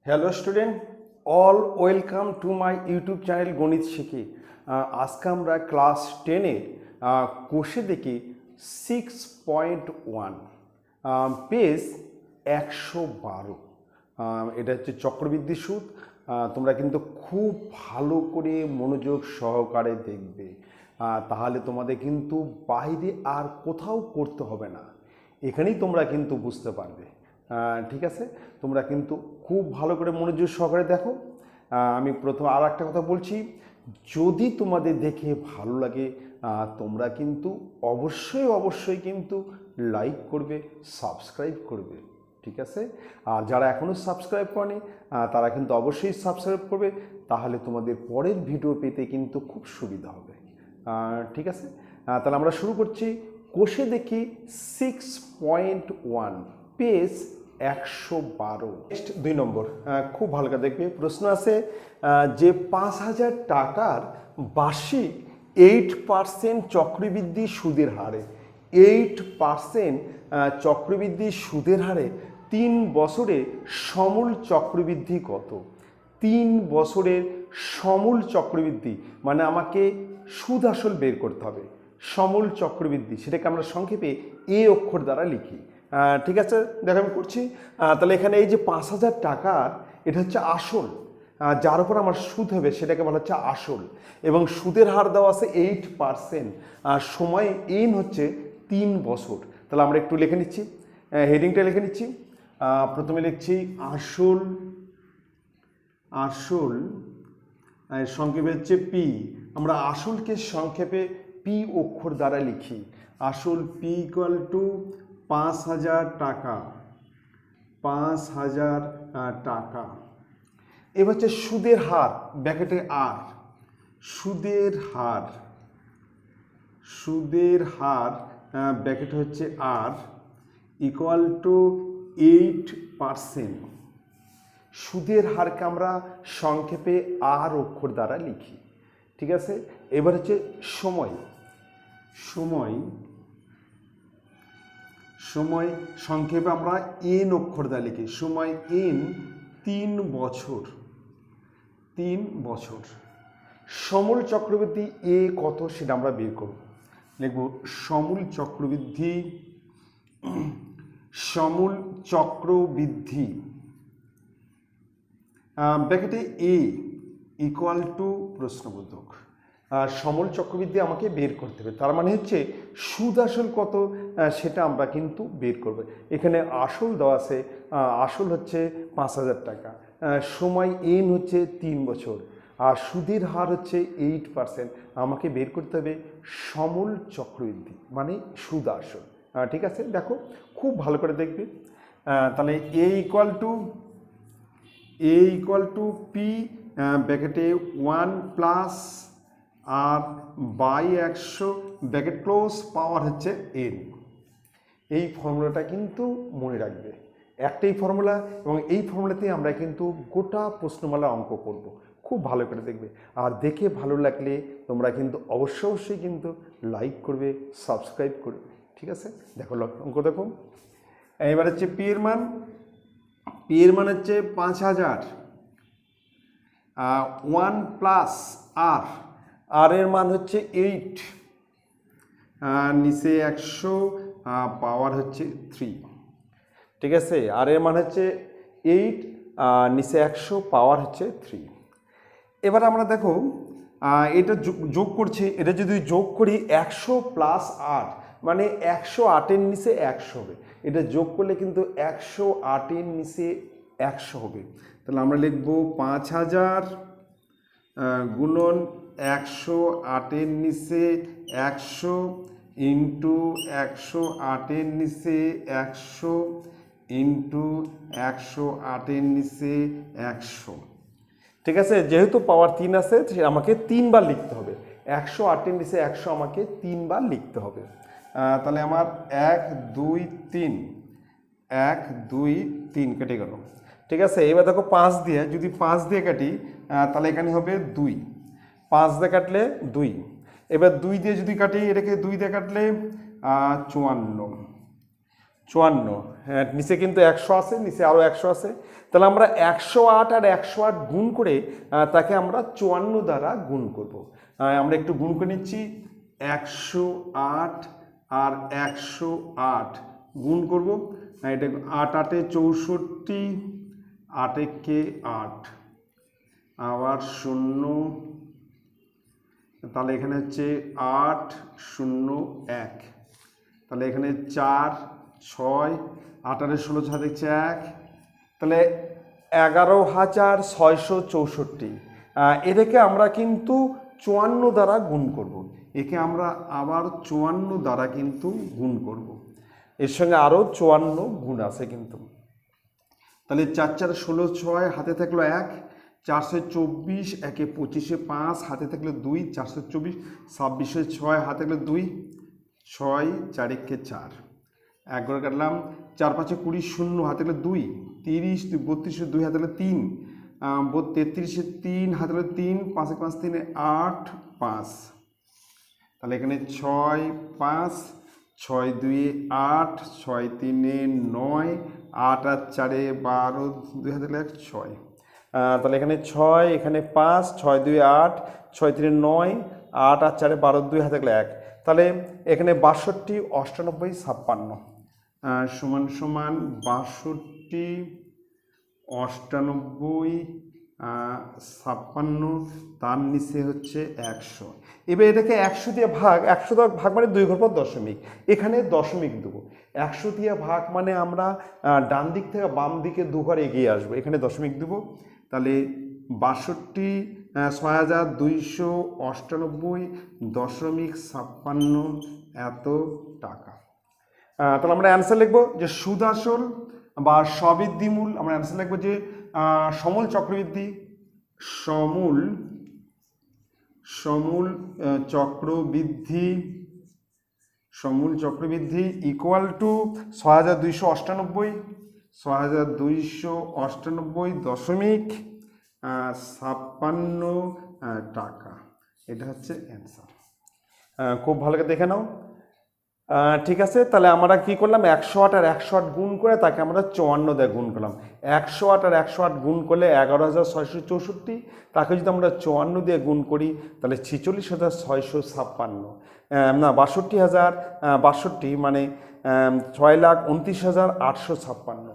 Hello student, all welcome to my YouTube channel গণিত শিখি। আজকে আমরা ক্লাস 10-এ কোষে দেখি 6.1 পেজ 112। এটা হচ্ছে চক্রবৃদ্ধি সুদ। তোমরা কিন্তু খুব ভালো করে মনোযোগ সহকারে দেখবে, তাহলে তোমাদের কিন্তু বাইরে আর কোথাও করতে হবে না, এখানেই তোমরা কিন্তু বুঝতে পারবে। ঠিক আছে, তোমরা কিন্তু খুব ভালো করে মনোযোগ সহকারে দেখো। আমি প্রথম আর একটা কথা বলছি, যদি তোমাদের দেখে ভালো লাগে তোমরা কিন্তু অবশ্যই কিন্তু লাইক করবে, সাবস্ক্রাইব করবে, ঠিক আছে। আর যারা এখনও সাবস্ক্রাইব করেনি তারা কিন্তু অবশ্যই সাবস্ক্রাইব করবে, তাহলে তোমাদের পরের ভিডিও পেতে কিন্তু খুব সুবিধা হবে, ঠিক আছে। তাহলে আমরা শুরু করছি। কোষে দেখি 6.1 পেজ 112। নেক্সট 2 নম্বর, খুব ভালো করে দেখবে। প্রশ্ন আছে যে 5,000 টাকার বার্ষিক 8% চক্রবৃদ্ধি সুদের হারে, 8% চক্রবৃদ্ধি সুদের হারে 3 বছরে সমূল চক্রবৃদ্ধি কত? 3 বছরের সমূল চক্রবৃদ্ধি মানে আমাকে সুদ আসল বের করতে হবে। সমূল চক্রবৃদ্ধি সেটাকে আমরা সংক্ষেপে এ অক্ষর দ্বারা লিখি, ঠিক আছে। দেখো আমি করছি। তাহলে এখানে এই যে 5,000 টাকার এটা হচ্ছে আসল, যার উপর আমার সুদ হবে সেটাকে বলা হচ্ছে আসল, এবং সুদের হার দেওয়া আছে 8%, সময় এন হচ্ছে 3 বছর। তাহলে আমরা একটু লিখে নিচ্ছি, হেডিংটা লিখে নিচ্ছি। প্রথমে লিখছি আসল, আসল সংক্ষেপে হচ্ছে পি। আমরা আসলকে সংক্ষেপে পি অক্ষর দ্বারা লিখি। আসল পি ইকুয়াল টু 5,000 টাকা, 5,000 টাকা। এবার হচ্ছে সুদের হার, ব্র্যাকেটে আর, সুদের হার, সুদের হার ব্র্যাকেট হচ্ছে আর ইকুয়াল টু 8%। সুদের হারকে আমরা সংক্ষেপে আর অক্ষর দ্বারা লিখি, ঠিক আছে। এবার হচ্ছে সময়, সময়, সময় সংক্ষেপে আমরা এন অক্ষর দ্বারা লিখি। সময় এন 3 বছর, 3 বছর। সমূল চক্রবৃদ্ধি এ কত সেটা আমরা বের করব। লিখব সমূল চক্রবৃদ্ধি, সমূল চক্রবৃদ্ধি ব্র্যাকেটে এ ইকুয়াল টু প্রশ্নবোধক। সমূল চক্রবৃদ্ধি আমাকে বের করতে হবে, তার মানে হচ্ছে সুদ আসল কত সেটা আমরা কিন্তু বের করব। এখানে আসল দেওয়া আছে, আসল হচ্ছে 5,000 টাকা, সময় এন হচ্ছে 3 বছর, আর সুদের হার হচ্ছে 8%। আমাকে বের করতে হবে সমূল চক্রবৃদ্ধি মানে সুদ আসল, ঠিক আছে। দেখো খুব ভালো করে দেখবে। তাহলে এ ইকুয়াল টু পি ব্র্যাকেটে 1 plus R by 100 bracket close, power হচ্ছে এন। এই ফর্মুলাটা কিন্তু মনে রাখবে, একটাই ফর্মুলা, এবং এই ফর্মুলাতেই আমরা কিন্তু গোটা প্রশ্নমালা অঙ্ক করব। খুব ভালো করে দেখবে, আর দেখে ভালো লাগলে তোমরা কিন্তু অবশ্যই কিন্তু লাইক করবে, সাবস্ক্রাইব করবে, ঠিক আছে। দেখো অঙ্ক দেখো। এবার হচ্ছে পি এর মান, পি এর মান হচ্ছে 5,000, 1 প্লাস আর, আর এর মান হচ্ছে 8, নিচে 100 পাওয়ার হচ্ছে 3, ঠিক আছে। আর এর মান হচ্ছে 8, নিচে 100 পাওয়ার হচ্ছে 3। এবার আমরা দেখো এটা যোগ করছি, এটা যদি যোগ করি 100 প্লাস 8 মানে 108-এর নিচে 100 হবে। এটা যোগ করলে কিন্তু 108-এর নিচে 100 হবে। তাহলে আমরা লিখব 5,000 গুণন 108-এর নিচে 100 ইন্টু 108-এর নিচে 100 ইন্টু 108-এর নিচে 100, ঠিক আছে। যেহেতু পাওয়ার 3 আছে আমাকে 3 বার লিখতে হবে, 108-এর নিচে 100 আমাকে 3 বার লিখতে হবে। তাহলে আমার 1 2 3, 1 2 3 কেটে গেল, ঠিক আছে। এবার দেখো 5 দিয়ে, যদি 5 দিয়ে কাটি তাহলে এখানে হবে 2, 5 দিয়ে কাটলে 2। এবার 2 দিয়ে যদি কাটি, এটাকে 2 দিয়ে কাটলে 54, 54, হ্যাঁ নিচে কিন্তু 100 আছে, নিচে আরও 100 আছে, তাহলে আমরা 108 আর 108 গুণ করে তাকে আমরা 54 দ্বারা গুণ করব। আমরা একটু গুণ করে নিচ্ছি, 108 আর 108 গুণ করব, এটা 8 8 64, 8 একে 8, আবার 0, তাহলে এখানে হচ্ছে 8 0 1, তাহলে এখানে 4 6, 8 আর 16 6 দেখছে 1, তাহলে 11,664। এটাকে আমরা কিন্তু 54 দ্বারা গুণ করব, একে আমরা আবার 54 দ্বারা কিন্তু গুণ করব, এর সঙ্গে আরও 54 গুণ আছে কিন্তু। তাহলে 4 4 16 6, হাতে থাকলো 1, 424, 1 25 5, হাতে থাকলো 2, 424, 26 6, হাতে থাকলো 2, 6 4 1 4, 1 করে কাটলাম, 4 5 20 0, হাতে থাকলো 2, 30 32, 2 হাতে থাকলো 3, 33 3, হাতে থাকলো 3, 5 5 3 8 5, তাহলে এখানে 6 5, 6 2 8, 6 3 9, 8 আর 4 12, 2 হাতে 1 6, তাহলে এখানে 6, এখানে 5, 6 2 8, 6 3 9, 8 আর 4 12, 2 হাতে 1, তাহলে এখানে 62 98 56 সমান সমান 62 98 56, তার নিচে হচ্ছে 100। এবার এটাকে 100 দিয়ে ভাগ, 100 দিয়ে ভাগ মানে 2 ঘর পর দশমিক, এখানে দশমিক দেবো। 100 দিয়ে ভাগ মানে আমরা ডান দিক থেকে বাম দিকে 2 ঘর এগিয়ে আসবো, এখানে দশমিক দেবো, তাহলে 62 62,698.56 এত টাকা। তাহলে আমরা অ্যান্সার লিখবো যে সুদ আসল বা সবৃদ্ধিমূল, আমরা অ্যান্সার লিখবো যে সমূল চক্রবৃদ্ধি, সমূল চক্রবৃদ্ধি ইকুয়াল টু 6,298.56 টাকা। এটা হচ্ছে অ্যান্সার। খুব ভালো করে দেখে নাও। ঠিক আছে, তাহলে আমরা কি করলাম, 108 আর 108 গুণ করে তাকে আমরা 54 দিয়ে গুণ করলাম। 108 আর 108 গুণ করলে 11,664, তাকে যদি আমরা 54 দিয়ে গুণ করি তাহলে 46,656, না 62,062, মানে 6,29,856,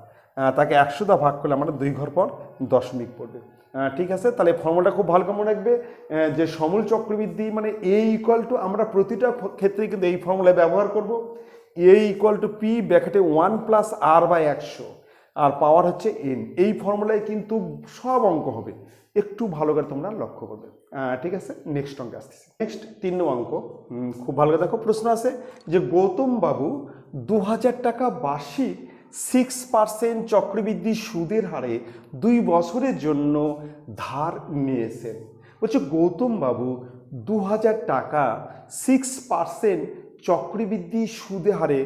তাকে 100 দিয়ে ভাগ করলে আমরা 2 ঘর পর দশমিক পড়বে। ঠিক আছে, তাহলে ফর্মুলাটা খুব ভালো করে মনে রাখবে যে সমূল চক্রবৃদ্ধি মানে এ ইকুয়াল টু, আমরা প্রতিটা ক্ষেত্রে কিন্তু এই ফর্মুলা ব্যবহার করব, এ ইকুয়াল টু পি ব্র্যাকেটে 1 প্লাস আর বাই 100, আর পাওয়ার হচ্ছে এন। এই ফর্মুলায় কিন্তু সব অঙ্ক হবে, একটু ভালো করে তোমরা লক্ষ্য করবে। ঠিক আছে, নেক্সট অঙ্কে আসতেছি। নেক্সট 3 নম্বর অঙ্ক, খুব ভালো করে দেখো। প্রশ্ন আছে যে গৌতম বাবু 2000 টাকা বার্ষিক 6% চক্রবৃদ্ধি সুদের হারে 2 বছরের জন্য ধার নিয়েছেন। বলছে গৌতম বাবু 2000 টাকা 6% চক্রবৃদ্ধি সুদের হারে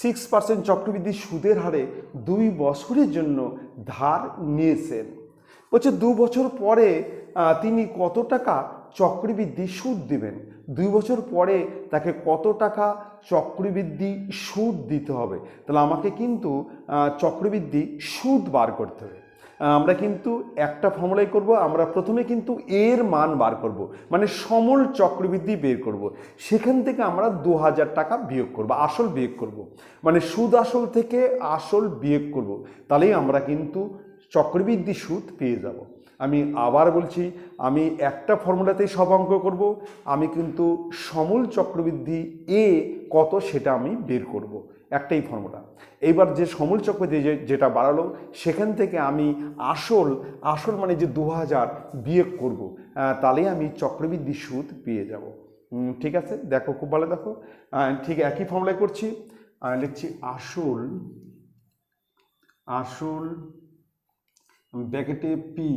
6% চক্রবৃদ্ধি সুদের হারে 2 বছরের জন্য ধার নিয়েছেন। বলছে 2 বছর পরে তিনি কত টাকা চক্রবৃদ্ধি সুদ দেবেন, 2 বছর পরে তাকে কত টাকা চক্রবৃদ্ধি সুদ দিতে হবে। তাহলে আমাকে কিন্তু চক্রবৃদ্ধি সুদ বার করতে হবে। আমরা কিন্তু একটা ফর্মুলাই করব, আমরা প্রথমে কিন্তু এর মান বার করব, মানে সমূল চক্রবৃদ্ধি বের করব, সেখান থেকে আমরা 2000 টাকা বিয়োগ করব, আসল বিয়োগ করব, মানে সুদ আসল থেকে আসল বিয়োগ করব, তাহলেই আমরা কিন্তু চক্রবৃদ্ধি সুদ পেয়ে যাব। আমি আবার বলছি, আমি একটা ফর্মুলাতেই সব অঙ্ক করব, আমি কিন্তু সমূল চক্রবৃদ্ধি এ কত সেটা আমি বের করব, একটাই ফর্মুলা। এইবার যে সমূল চক্রবৃদ্ধি যেটা বাড়ালো সেখান থেকে আমি আসল মানে যে 2000 বিয়োগ করব, তাহলেই আমি চক্রবৃদ্ধি সুদ পেয়ে যাব। ঠিক আছে, দেখো খুব ভালো দেখো, ঠিক একই ফর্মুলায় করছি। লিখছি আসল ব্র্যাকেটে পি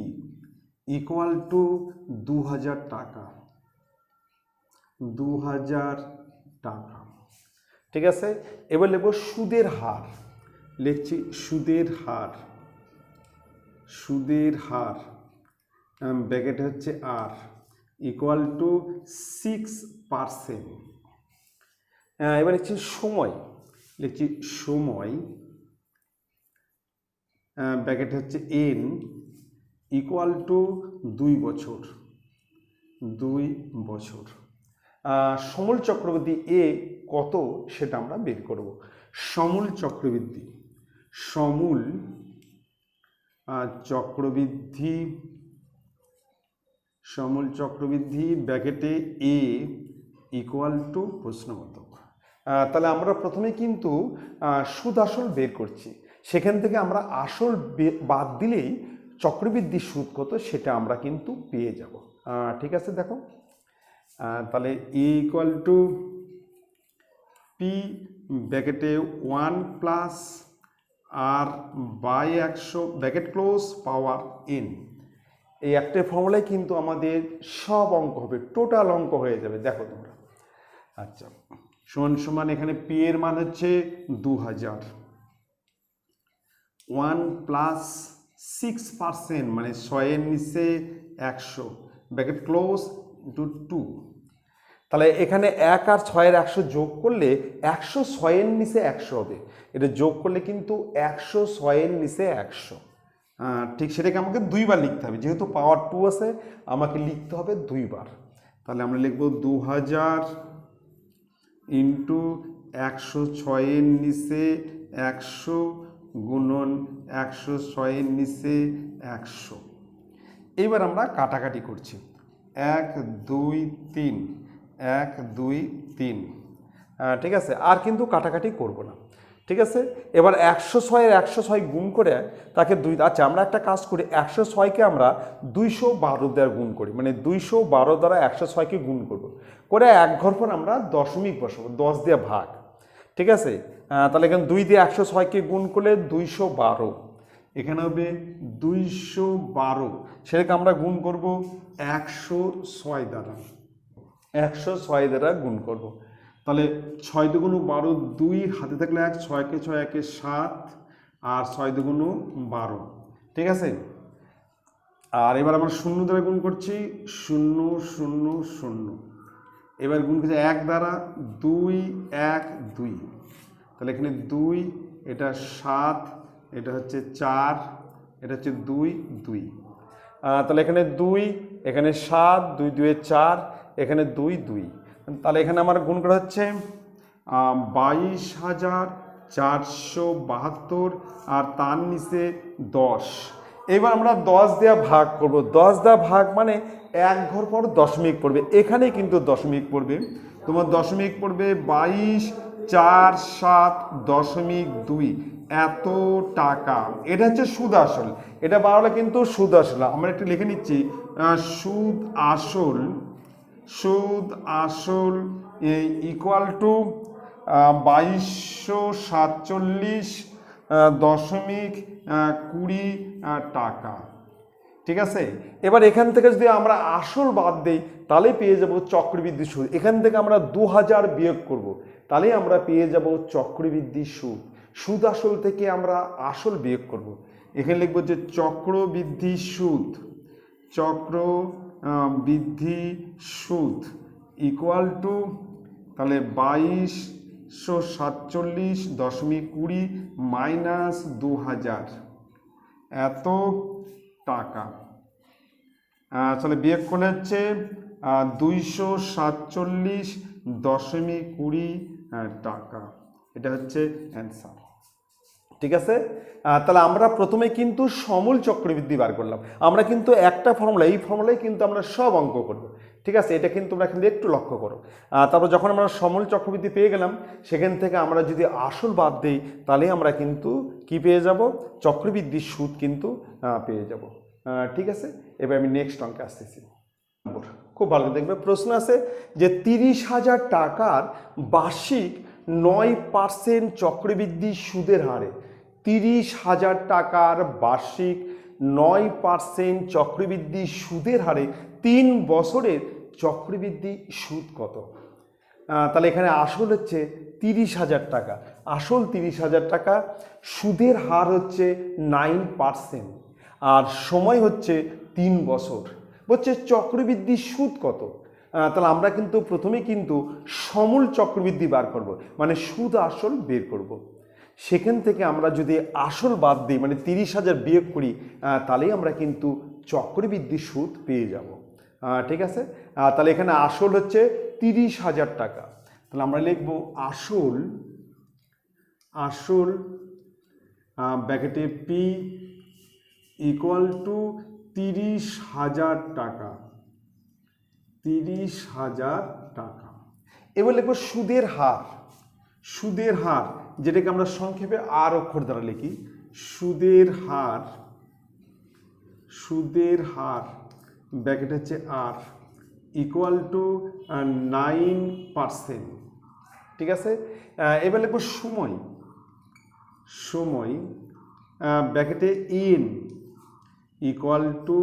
ইকুয়াল টু 2000 টাকা, 2000 টাকা। ঠিক আছে, এবার লিখব সুদের হার, লিখছি সুদের হার ব্র্যাকেটে হচ্ছে আর ইকুয়াল টু 6%। এবার লিখছি লিখছি সময় ব্র্যাকেট হচ্ছে n ইকুয়াল টু 2 বছর, 2 বছর। সমূল চক্রবৃদ্ধি এ কত সেটা আমরা বের করব। সমূল চক্রবৃদ্ধি, সমূল চক্রবৃদ্ধি, সমূল চক্রবৃদ্ধি ব্র্যাকেটে এ ইকুয়াল টু প্রশ্নবোধক। তাহলে আমরা প্রথমে কিন্তু সুদ আসল বের করছি, সেখান থেকে আমরা আসল বাদ দিলেই চক্রবৃদ্ধি সুদ কত সেটা আমরা কিন্তু পেয়ে যাব। ঠিক আছে, দেখো তাহলে এ ইকুয়াল টু পি ব্র্যাকেটে 1 plus R by 100 bracket close power N. এই একটা ফর্মুলায় কিন্তু আমাদের সব অঙ্ক হবে, টোটাল অঙ্ক হয়ে যাবে। দেখো তোমরা, আচ্ছা সমান সমান এখানে পি এর মান হচ্ছে 2000, 1 প্লাস 6% মানে 6 এর নিচে 100 ব্র্যাকেট ক্লোজ ইন্টু 2। তাহলে এখানে 1 আর 6 এর 100 যোগ করলে 106 এর নিচে 100 হবে। এটা যোগ করলে কিন্তু 106 এর নিচে 100। ঠিক সেটাকে আমাকে 2 বার লিখতে হবে, যেহেতু পাওয়ার 2 আছে আমাকে লিখতে হবে 2 বার। তাহলে আমরা লিখব 2000 ইন্টু 106 এর নিচে 100 গুণন 106 এর নিচে 100। এইবার আমরা কাটাকাটি করছি, 1 2 3, 1 2 3। ঠিক আছে, আর কিন্তু কাটাকাটি করব না। ঠিক আছে, এবার 106 এর 106 গুণ করে তাকে 2, আচ্ছা আমরা একটা কাজ করি, 106কে আমরা 212 দ্বারা গুণ করি, মানে 212 দ্বারা 106কে গুণ করব, করে এক ঘর পর আমরা দশমিক বসাবো, 10 দিয়ে ভাগ। ঠিক আছে, তাহলে এখানে 2 দিয়ে 106কে গুণ করলে 212, এখানে হবে 212, সেটাকে আমরা গুণ করব 106 দ্বারা, 106 দ্বারা গুণ করব। তাহলে 6 দুগুণ 12, 2 হাতে থাকলে 1, 6কে 6 1 7 আর 6 দুগুণ 12। ঠিক আছে, আর এবার আমরা 0 দ্বারা গুণ করছি, 0 0 0। এবার গুণ করছি 1 দ্বারা, 2 1 2। তাহলে এখানে 2, এটা 7, এটা হচ্ছে 4, এটা হচ্ছে 2 2। তাহলে এখানে 2, এখানে 7, 2 2 4, এখানে 2 2। তাহলে এখানে আমার গুণ করা হচ্ছে 22,472 আর তার নিচে 10। এবার আমরা 10 দেওয়া ভাগ করব, 10 দেওয়া ভাগ মানে এক ঘর পর দশমিক পড়বে, এখানে কিন্তু দশমিক পড়বে, তোমার দশমিক পড়বে 22,472 এত টাকা। এটা হচ্ছে সুদ আসল, এটা বাড়ালে কিন্তু সুদ আসল। আমরা একটু লিখে নিচ্ছি, সুদ আসল, সুদ আসল ইকুয়াল টু 2247.20 টাকা। ঠিক আছে, এবার এখান থেকে যদি আমরা আসল বাদ দেই তাহলে পেয়ে যাব চক্রবৃদ্ধি সুদ। এখান থেকে আমরা 2000 বিয়োগ করব, তাহলে আমরা পেয়ে যাব চক্রবৃদ্ধি সুদ। সুদ আসল থেকে আমরা আসল বিয়োগ করব, এখানে লিখব যে চক্রবৃদ্ধি সুদ, চক্রবৃদ্ধি সুদ ইকুয়াল টু, তাহলে 2247.20 মাইনাস 2000 এত টাকা। তাহলে বিয়োগ করলে হচ্ছে 247.20 টাকা। এটা হচ্ছে অ্যান্সার। ঠিক আছে, তাহলে আমরা প্রথমে কিন্তু সমূল চক্রবৃদ্ধি বার করলাম। আমরা কিন্তু একটা ফর্মুলা, এই ফর্মুলায় কিন্তু আমরা সব অঙ্ক করব। ঠিক আছে, এটা কিন্তু তোমরা কিন্তু একটু লক্ষ্য করো। তারপর যখন আমরা সমূল চক্রবৃদ্ধি পেয়ে গেলাম, সেখান থেকে আমরা যদি আসল বাদ দিই তাহলে আমরা কিন্তু কি পেয়ে যাব, চক্রবৃদ্ধির সুদ কিন্তু পেয়ে যাব। ঠিক আছে, এবার আমি নেক্সট অঙ্কে আসতেছি। খুব ভালো দেখবে, প্রশ্ন আছে যে 30,000 টাকার বার্ষিক 9% চক্রবৃদ্ধি সুদের হারে, 30,000 টাকার বার্ষিক 9% চক্রবৃদ্ধি সুদের হারে 3 বছরের চক্রবৃদ্ধি সুদ কত? তাহলে এখানে আসল হচ্ছে 30,000 টাকা, আসল 30,000 টাকা, সুদের হার হচ্ছে 9% আর সময় হচ্ছে 3 বছর। বলছে চক্রবৃদ্ধি সুদ কত? তাহলে আমরা কিন্তু প্রথমেই কিন্তু সমূল চক্রবৃদ্ধি বার করব, মানে সুদ আসল বের করব। সেখান থেকে আমরা যদি আসল বাদ দিই, মানে 30,000 বিয়োগ করি, তাহলেই আমরা কিন্তু চক্রবৃদ্ধি সুদ পেয়ে যাব। ঠিক আছে, তাহলে এখানে আসল হচ্ছে 30,000 টাকা। তাহলে আমরা লিখব আসল, আসল ব্র্যাকেটে পি ইকুয়াল টু 30,000 টাকা, 30,000 টাকা। এবার লিখব সুদের হার, সুদের হার যেটাকে আমরা সংক্ষেপে আর অক্ষর দ্বারা লিখি, সুদের হার, সুদের হার ব্র্যাকেট হচ্ছে আর ইকুয়াল টু 9%। ঠিক আছে, এবার লিখব সময়, সময় ব্র্যাকেটে এন ইকুয়াল টু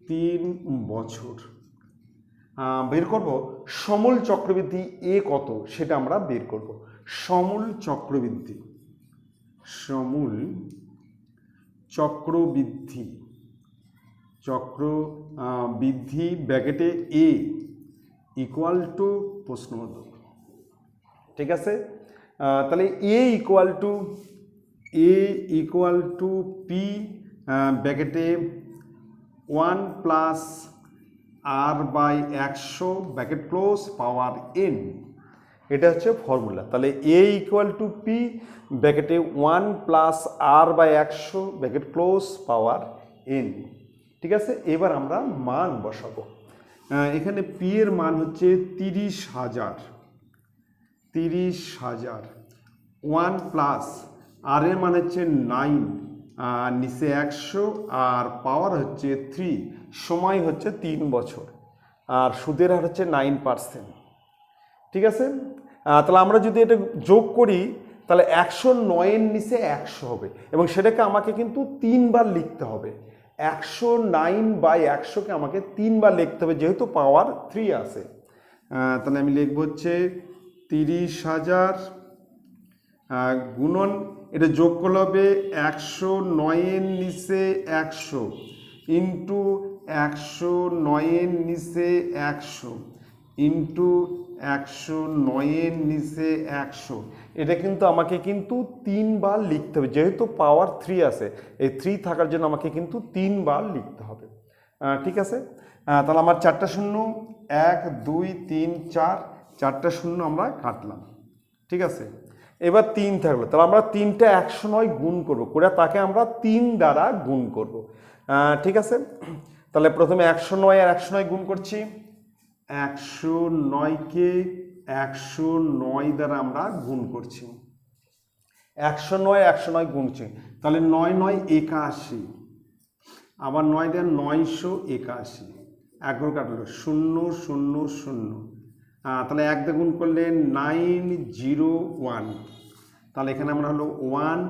3 বছর। বের করব সমূল চক্রবৃদ্ধি এ কত সেটা আমরা বের করব। সমূল চক্রবৃদ্ধি, সমূল চক্রবৃদ্ধি, চক্রবৃদ্ধি ব্র্যাকেটে এ ইকুয়াল টু প্রশ্নবোধক। ঠিক আছে, তাহলে এ ইকুয়াল টু পি ব্র্যাকেটে 1 plus R by 100 bracket close power N, এটা হচ্ছে ফর্মুলা। তাহলে এ ইকুয়াল টু পি ব্র্যাকেটে 1 plus R by 100 bracket close power N. ঠিক আছে, এবার আমরা মান বসাবো। এখানে পি এর মান হচ্ছে 30,000, 30,000, 1 প্লাস আর এর মান হচ্ছে 9, নিচে 100 আর পাওয়ার হচ্ছে 3, সময় হচ্ছে 3 বছর, আর সুদের হার হচ্ছে 9%। ঠিক আছে, তাহলে আমরা যদি এটা যোগ করি তাহলে 109 এর নিচে 100 হবে, এবং সেটাকে আমাকে কিন্তু 3 বার লিখতে হবে। 109/100কে আমাকে 3 বার লিখতে হবে, যেহেতু পাওয়ার 3 আছে। তাহলে আমি লিখব হচ্ছে 30,000 গুণন, এটা যোগ করলে হবে 109 এর নিচে 100 ইন্টু 109 এর নিচে 100 ইন্টু 109 এর নিচে 100। এটা কিন্তু আমাকে কিন্তু 3 বার লিখতে হবে, যেহেতু পাওয়ার 3 আছে, এই 3 থাকার জন্য আমাকে কিন্তু 3 বার লিখতে হবে। ঠিক আছে, তাহলে আমার 4টা শূন্য, 1 2 3 4, 4টা শূন্য আমরা কাটলাম। ঠিক আছে, এবার 3 থাকলো, তাহলে আমরা 3টা 109 গুণ করব, করে তাকে আমরা 3 দ্বারা গুণ করব। ঠিক আছে, তাহলে প্রথমে 109 আর 109 গুণ করছি। 109কে 109 দ্বারা আমরা গুণ করছি, 109 109 গুণছি, তাহলে 9 9 81, আবার 9 দেন 981, 11 কাটলো 0 0 0, তাহলে 1 দিয়ে গুণ করলে 901, তাহলে এখানে আমরা হলো 1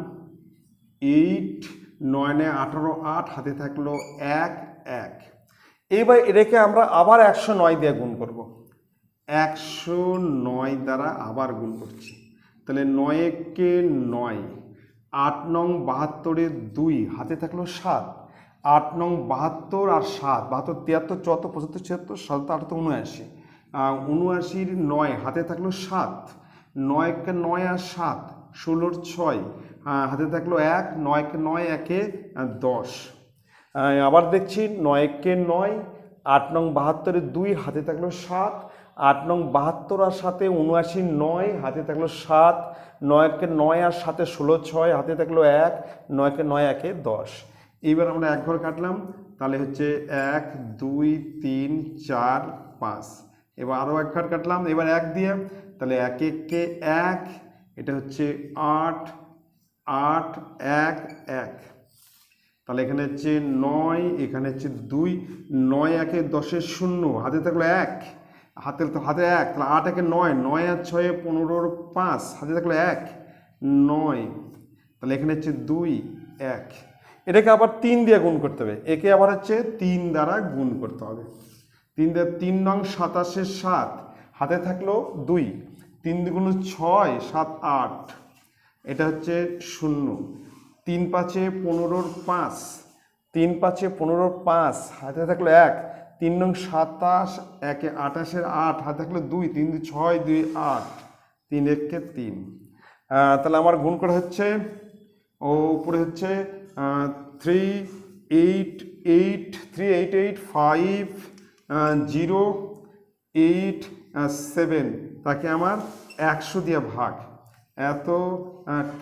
8 9 18 8, হাতে থাকলো 1 1। এবার এটাকে আমরা আবার 109 দিয়ে গুণ করব, 109 দ্বারা আবার গুণ করছি, তাহলে 9 কে 9, 8 নং 72 2, হাতে থাকলো 7, 8 নং 72 আর 7, 72 73 74 75 76 77 78 79, 9, হাতে থাকলো 7, 9 কে 9 আর 7 16 6, হাতে থাকলো 1, 9 কে 9 1 10। আবার দেখছি 9 কে 9, 8 নং 72 2, হাতে থাকলো 7, 8 নং 72 আর 7 79 9, হাতে থাকলো 7, 9 কে 9 আর 7 16 6, হাতে থাকলো 1, 9 কে 9 1 10। এইবার আমরা এক ঘর কাটলাম, তাহলে হচ্ছে 1 2 3 4 5। এবার আরও এক ঘর কাটলাম, এবার 1 দিয়ে, তাহলে 1 1 কে 1, এটা হচ্ছে 8 8 1 1, তাহলে এখানে হচ্ছে 9, এখানে হচ্ছে 2, 9 1 10 0, হাতে থাকলো 1, হাতে 1, তাহলে 8 1 9, 9 আর 6 15 5, হাতে থাকলো 1 9, তাহলে এখানে হচ্ছে 2 1। এটাকে আবার 3 দিয়ে গুণ করতে হবে, একে আবার হচ্ছে 3 দ্বারা গুণ করতে হবে। 3 দিয়ে 3 নং 27 7, হাতে থাকলো 2, 3 2 6 7 8, এটা হচ্ছে 0, 3 5 15 5, 3 5 15 5, হাতে থাকলো 1, 3 নং 27, 1 28-এর 8, হাতে থাকলে 2, 3 2 6, 2 8, 3 1 3। তাহলে আমার গুণ করা হচ্ছে ও উপরে হচ্ছে 3 8 8 3 8 8 5 0 8 7, তাকে আমার 100 দিয়ে ভাগ, এত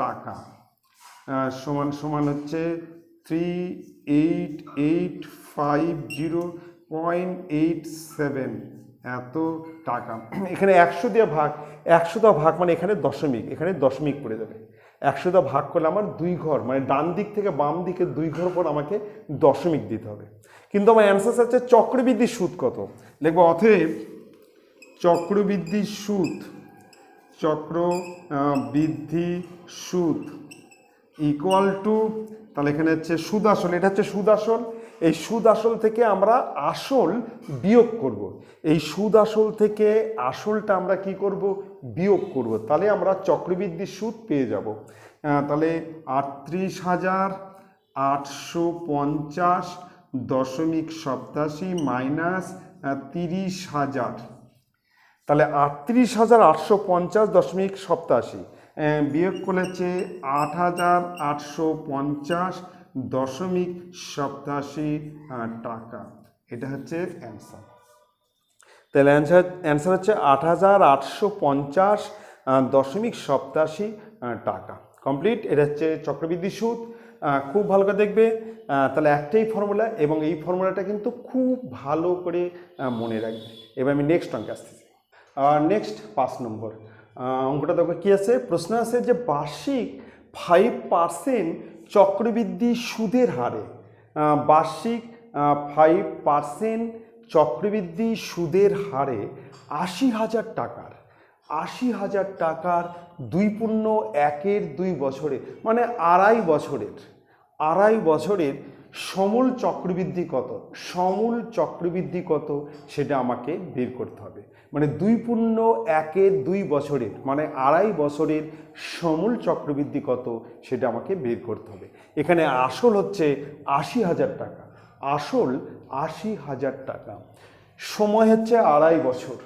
টাকা সমান সমান হচ্ছে 3885.87, এত টাকা। এখানে 100 দিয়ে ভাগ, 100 দিয়ে ভাগ মানে এখানে দশমিক, এখানে দশমিক পড়ে যাবে। 100 দিয়ে ভাগ করলে আমার 2 ঘর, মানে ডান দিক থেকে বাম দিকে 2 ঘর পর আমাকে দশমিক দিতে হবে। কিন্তু আমার অ্যান্সার হচ্ছে চক্রবৃদ্ধি সুদ কত, লিখবো অতএব চক্রবৃদ্ধি সুদ, চক্রবৃদ্ধি সুদ ইকুয়াল টু, তাহলে এখানে হচ্ছে সুদ আসল, এটা হচ্ছে সুদ আসল। এই সুদ আসল থেকে আমরা আসল বিয়োগ করব। এই সুদ আসল থেকে আসলটা আমরা কি করব, বিয়োগ করব, তাহলে আমরা চক্রবৃদ্ধি সুদ পেয়ে যাব। তাহলে 38,850.87 মাইনাস 30,000, তাহলে 38,850.87 বিয়োগ করেছে 8,850.87 টাকা। এটা হচ্ছে অ্যান্সার। তাহলে অ্যান্সার হচ্ছে 8,850.87 টাকা। কমপ্লিট। এটা হচ্ছে চক্রবৃদ্ধি সুদ। খুব ভালো করে দেখবে। তাহলে একটাই ফর্মুলা, এবং এই ফর্মুলাটা কিন্তু খুব ভালো করে মনে রাখবে। এবার আমি নেক্সট অঙ্কে আসতেছি। নেক্সট 5 নম্বর অঙ্কটা দেখো কি আছে। প্রশ্ন আছে যে বার্ষিক 5% চক্রবৃদ্ধি সুদের হারে, বার্ষিক 5% চক্রবৃদ্ধি সুদের হারে 80,000 টাকার, 80,000 টাকার 2.1 বছরে, মানে আড়াই বছরের সমূল চক্রবৃদ্ধি কত, সমূল চক্রবৃদ্ধি কত সেটা আমাকে বের করতে হবে। মানে 2.1 বছরের, মানে আড়াই বছরের সমূল চক্রবৃদ্ধি কত সেটা আমাকে বের করতে হবে। এখানে আসল হচ্ছে 80,000 টাকা, আসল 80,000 টাকা, সময় হচ্ছে আড়াই বছর,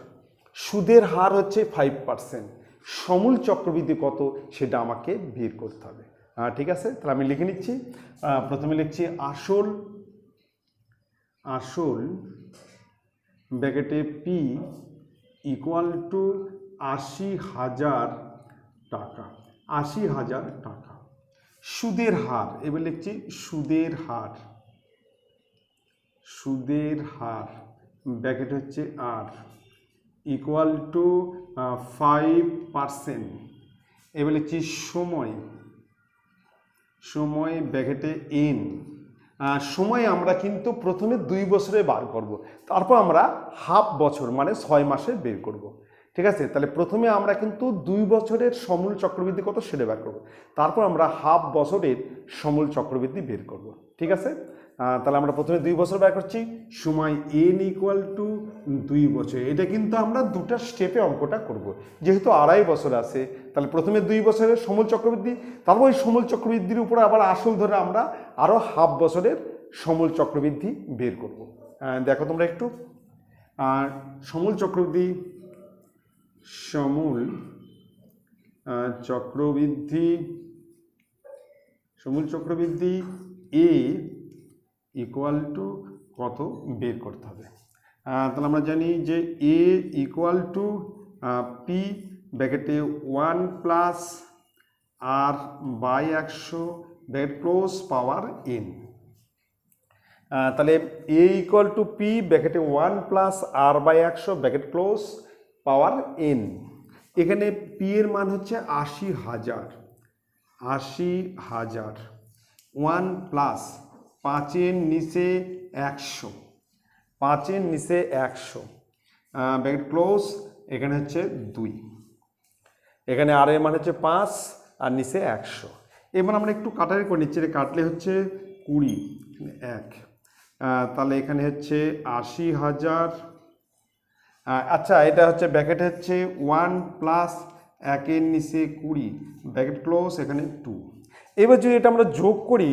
সুদের হার হচ্ছে 5%, সমূল চক্রবৃদ্ধি কত সেটা আমাকে বের করতে হবে। ঠিক আছে, তাহলে আমি লিখে নিচ্ছি। প্রথমে লিখছি আসল ব্র্যাকেটে পি ইকুয়াল টু 80,000 টাকা, 80,000 টাকা। সুদের হার, এবার লিখছি সুদের হার ব্র্যাকেট হচ্ছে আর ইকুয়াল টু 5%। এবার লিখছি সময় ব্র্যাকেটে এন। সময় আমরা কিন্তু প্রথমে 2 বছরে বার করব, তারপর আমরা হাফ বছর মানে 6 মাসে বের করব। ঠিক আছে, তাহলে প্রথমে আমরা কিন্তু 2 বছরের সমূল চক্রবৃদ্ধি কত সেটা বের করব, তারপর আমরা হাফ বছরের সমূল চক্রবৃদ্ধি বের করব। ঠিক আছে, তাহলে আমরা প্রথমে 2 বছর বের করছি। সময় এন ইকুয়াল টু 2 বছর। এটা কিন্তু আমরা দুটা স্টেপে অঙ্কটা করব, যেহেতু আড়াই বছর আছে। তাহলে প্রথমে 2 বছরের সমূল চক্রবৃদ্ধি, তারপর ওই সমূল চক্রবৃদ্ধির উপরে আবার আসল ধরে আমরা আরও হাফ বছরের সমূল চক্রবৃদ্ধি বের করব। দেখো তোমরা একটু, সমূল চক্রবৃদ্ধি এ ইকুয়াল টু কত বের করতে হবে। তাহলে আমরা জানি যে এ ইকুয়াল টু পি ব্র্যাকেটে 1 plus R by 100 bracket close power N. তাহলে এ ইকুয়াল টু পি ব্র্যাকেটে 1 plus R by 100 bracket close power N. এখানে পি এর মান হচ্ছে 80,000, 1 প্লাস 5-এর নিচে 100, 5-এর নিচে 100 ব্র্যাকেট ক্লোজ, এখানে হচ্ছে 2, এখানে আর এর মান হচ্ছে 5 আর নিচে 100। এবার আমরা একটু কাটারি করে নিচ্ছি, কাটলে হচ্ছে 20, 1, তাহলে এখানে হচ্ছে 80,000। আচ্ছা, এটা হচ্ছে ব্র্যাকেট হচ্ছে 1 প্লাস 1-এর নিচে 20 ব্র্যাকেট ক্লোজ, এখানে 2। এবার যদি এটা আমরা যোগ করি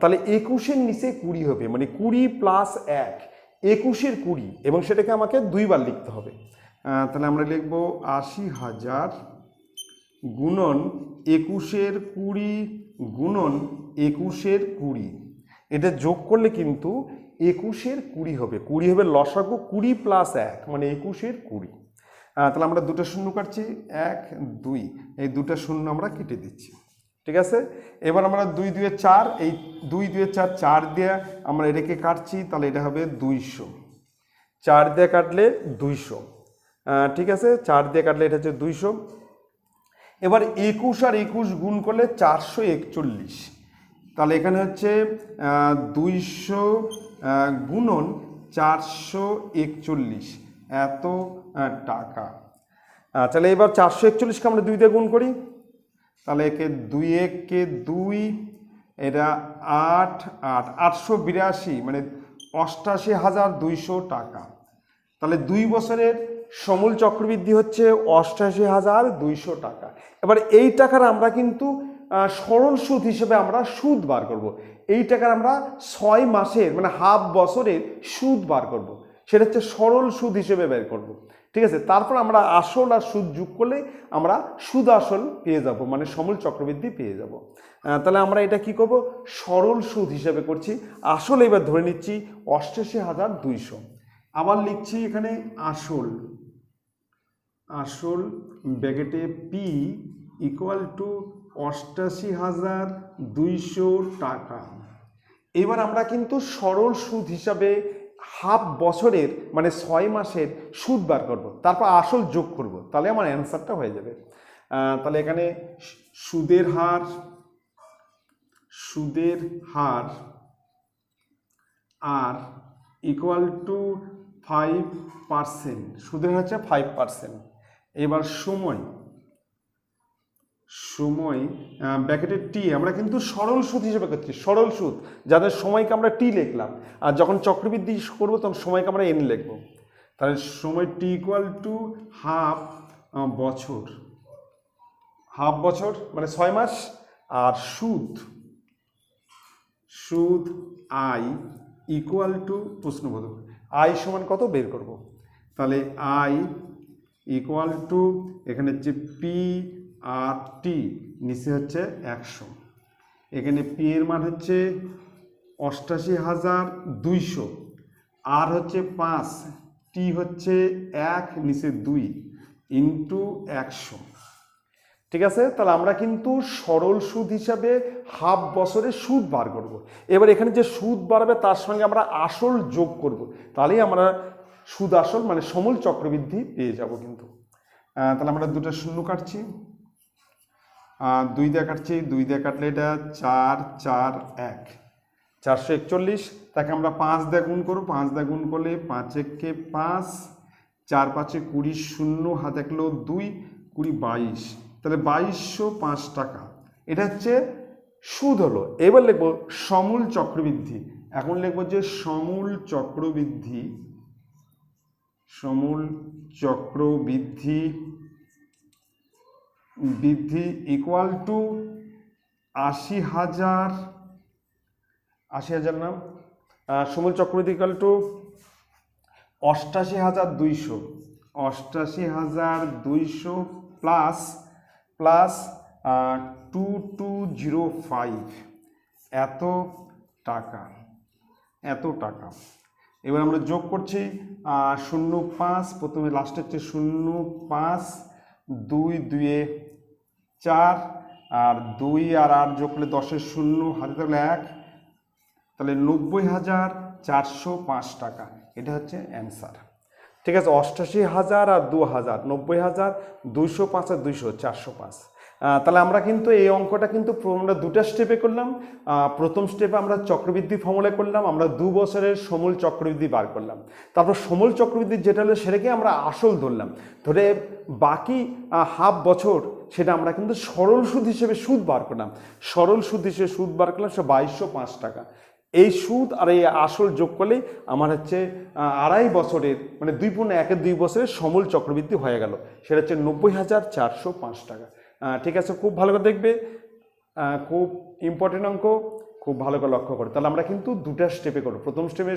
তাহলে 21-এর নিচে 20 হবে, মানে 20 প্লাস 1, 21-এর 20 এবং সেটাকে আমাকে 2 বার লিখতে হবে। তাহলে আমরা লিখব 80,000 গুণন 21-এর 20 গুণন 21-এর 20। এটা যোগ করলে কিন্তু 21-এর 20 হবে। 20 হবে লসাগু, 20 + 1 মানে 21-এর 20। তাহলে আমরা দুটো শূন্য কাটছি, 1 2, এই দুটো শূন্য আমরা কেটে দিচ্ছি। ঠিক আছে, এবার আমরা 2 2 4, এই 2 2 4 4 দিয়ে আমরা এটাকে কাটছি, তাহলে এটা হবে 200। 4 দিয়ে কাটলে 200, ঠিক আছে, 4 দিয়ে কাটলে এটা হচ্ছে 200। এবার 21 আর 21 গুণ করলে 441, তাহলে এখানে হচ্ছে 200 গুণন 441 এত টাকা। তাহলে এবার 441কে আমরা 2 দিয়ে গুণ করি, তাহলে একে 2 1 2, এটা 8 8 882 মানে 88,200 টাকা। তাহলে 2 বছরের সমূল চক্রবৃদ্ধি হচ্ছে 88,200 টাকা। এবার এই টাকার আমরা কিন্তু সরল সুদ হিসেবে আমরা সুদ বার করব। এই টাকার আমরা 6 মাসের মানে হাফ বছরের সুদ বার করব, সেটা হচ্ছে সরল সুদ হিসেবে বের করব। ঠিক আছে, তারপর আমরা আসল আর সুদ যোগ করলে আমরা সুদ আসল পেয়ে যাব, মানে সমূল চক্রবৃদ্ধি পেয়ে যাব। তাহলে আমরা এটা কি করব, সরল সুদ হিসেবে করছি। আসল এবার ধরে নিচ্ছি 88,200। আবার লিখছি এখানে আসল, আসল ব্র্যাকেটে পি ইকুয়াল টু 88,200 টাকা। এবার আমরা কিন্তু সরল সুদ হিসাবে হাফ বছরের মানে 6 মাসের সুদ বার করব, তারপর আসল যোগ করব, তাহলে আমার অ্যান্সারটা হয়ে যাবে। তাহলে এখানে সুদের হার, সুদের হার আর ইকুয়াল টু 5%, সুদের হচ্ছে 5%। এবার সময়, সময় ব্র্যাকেটে টি, আমরা কিন্তু সরল সুদ হিসেবে করছি, সরল সুদ, যাদের সময়কে আমরা টি লিখলাম, আর যখন চক্রবৃদ্ধি করবো তখন সময়কে আমরা এন লিখবো। তাহলে সময় টি ইকুয়াল টু হাফ বছর, হাফ বছর মানে 6 মাস। আর সুদ, সুদ আই ইকুয়াল টু প্রশ্নবোধক, আই সমান কত বের করব। তাহলে আই ইকুয়াল টু এখানে হচ্ছে পি আর টি, নিচে হচ্ছে 100। এখানে পি এর মান হচ্ছে 88,200, আর হচ্ছে 5, টি হচ্ছে 1, নিচে 2 ইন্টু 100। ঠিক আছে, তাহলে আমরা কিন্তু সরল সুদ হিসাবে হাফ বছরের সুদ বার করব। এবার এখানে যে সুদ বাড়বে তার সঙ্গে আমরা আসল যোগ করব, তাহলেই আমরা সুদ আসল মানে সমূল চক্রবৃদ্ধি পেয়ে যাব কিন্তু। তাহলে আমরা দুটো শূন্য কাটছি, 2 দিয়ে কাটছি, 2 দিয়ে কাটলে এটা 4 4 1 441, তাকে আমরা 5 দিয়ে গুণ করব, 5 দিয়ে গুণ করলে 5 1 5, 4 5 20, শূন্য হাতে একলো 2, 20 22, তাহলে 2205 টাকা। এটা হচ্ছে সুদ হলো। এবার লিখবো সমূল চক্রবৃদ্ধি, এখন লিখবো যে সমূল চক্রবৃদ্ধি, সমূল চক্রবৃদ্ধি বৃদ্ধি ইকুয়াল টু 80,000, 80,000 নাম, সমূল চক্রবৃদ্ধি ইকুয়াল টু 88,200, 88,200 প্লাস প্লাস 2205 এত টাকা, এত টাকা। এবার আমরা যোগ করছি 05, প্রথমে লাস্টে হচ্ছে 05, 2 2 4, আর 2 আর 8 যোগ করলে 10-এর 0, হাতে থাকলে 1, তাহলে 90,405 টাকা। এটা হচ্ছে অ্যান্সার। ঠিক আছে, 88,000 আর 2,000, 90,205 আর 200, 405। তাহলে আমরা কিন্তু এই অঙ্কটা কিন্তু আমরা দুটা স্টেপে করলাম। প্রথম স্টেপে আমরা চক্রবৃদ্ধি ফর্মুলা করলাম, আমরা 2 বছরের সমূল চক্রবৃদ্ধি বার করলাম। তারপর সমূল চক্রবৃদ্ধি যেটা হলো সেটাকে আমরা আসল ধরলাম, ধরে বাকি হাফ বছর সেটা আমরা কিন্তু সরল সুদ হিসেবে সুদ বার করলাম। সরল সুদ হিসেবে সুদ বার করলাম সে 2205 টাকা। এই সুদ আর এই আসল যোগ করলেই আমার হচ্ছে 2.5 বছরের মানে 2 × 1 2 বছরের সমূল চক্রবৃদ্ধি হয়ে গেল, সেটা হচ্ছে 90,405 টাকা। ঠিক আছে, খুব ভালো করে দেখবে, খুব ইম্পর্টেন্ট অঙ্ক। খুব ভালো করে লক্ষ্য করো। তাহলে আমরা কিন্তু দুটা স্টেপে করব। প্রথম স্টেপে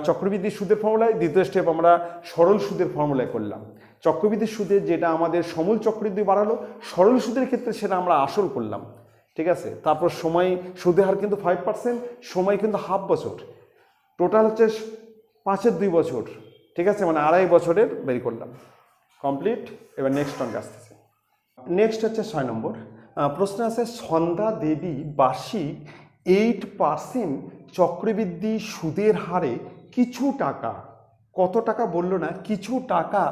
চক্রবৃদ্ধি সুদের ফর্মুলায়, দ্বিতীয় স্টেপ আমরা সরল সুদের ফর্মুলায় করলাম। চক্রবৃদ্ধি সুদে যেটা আমাদের সমূল চক্রবৃদ্ধি বাড়ালো, সরল সুদের ক্ষেত্রে সেটা আমরা আসল করলাম, ঠিক আছে। তারপর সময়, সুদের হার কিন্তু 5%, সময় কিন্তু হাফ বছর, টোটাল হচ্ছে 5-এর 2 বছর, ঠিক আছে, মানে 2.5 বছরের বের করলাম। কমপ্লিট। এবার নেক্সট অঙ্কে আসতেছে। নেক্সট হচ্ছে 6 নম্বর প্রশ্ন আছে, সন্ধ্যা দেবী বার্ষিক 8% চক্রবৃদ্ধি সুদের হারে কিছু টাকা, কত টাকা বললো না, কিছু টাকা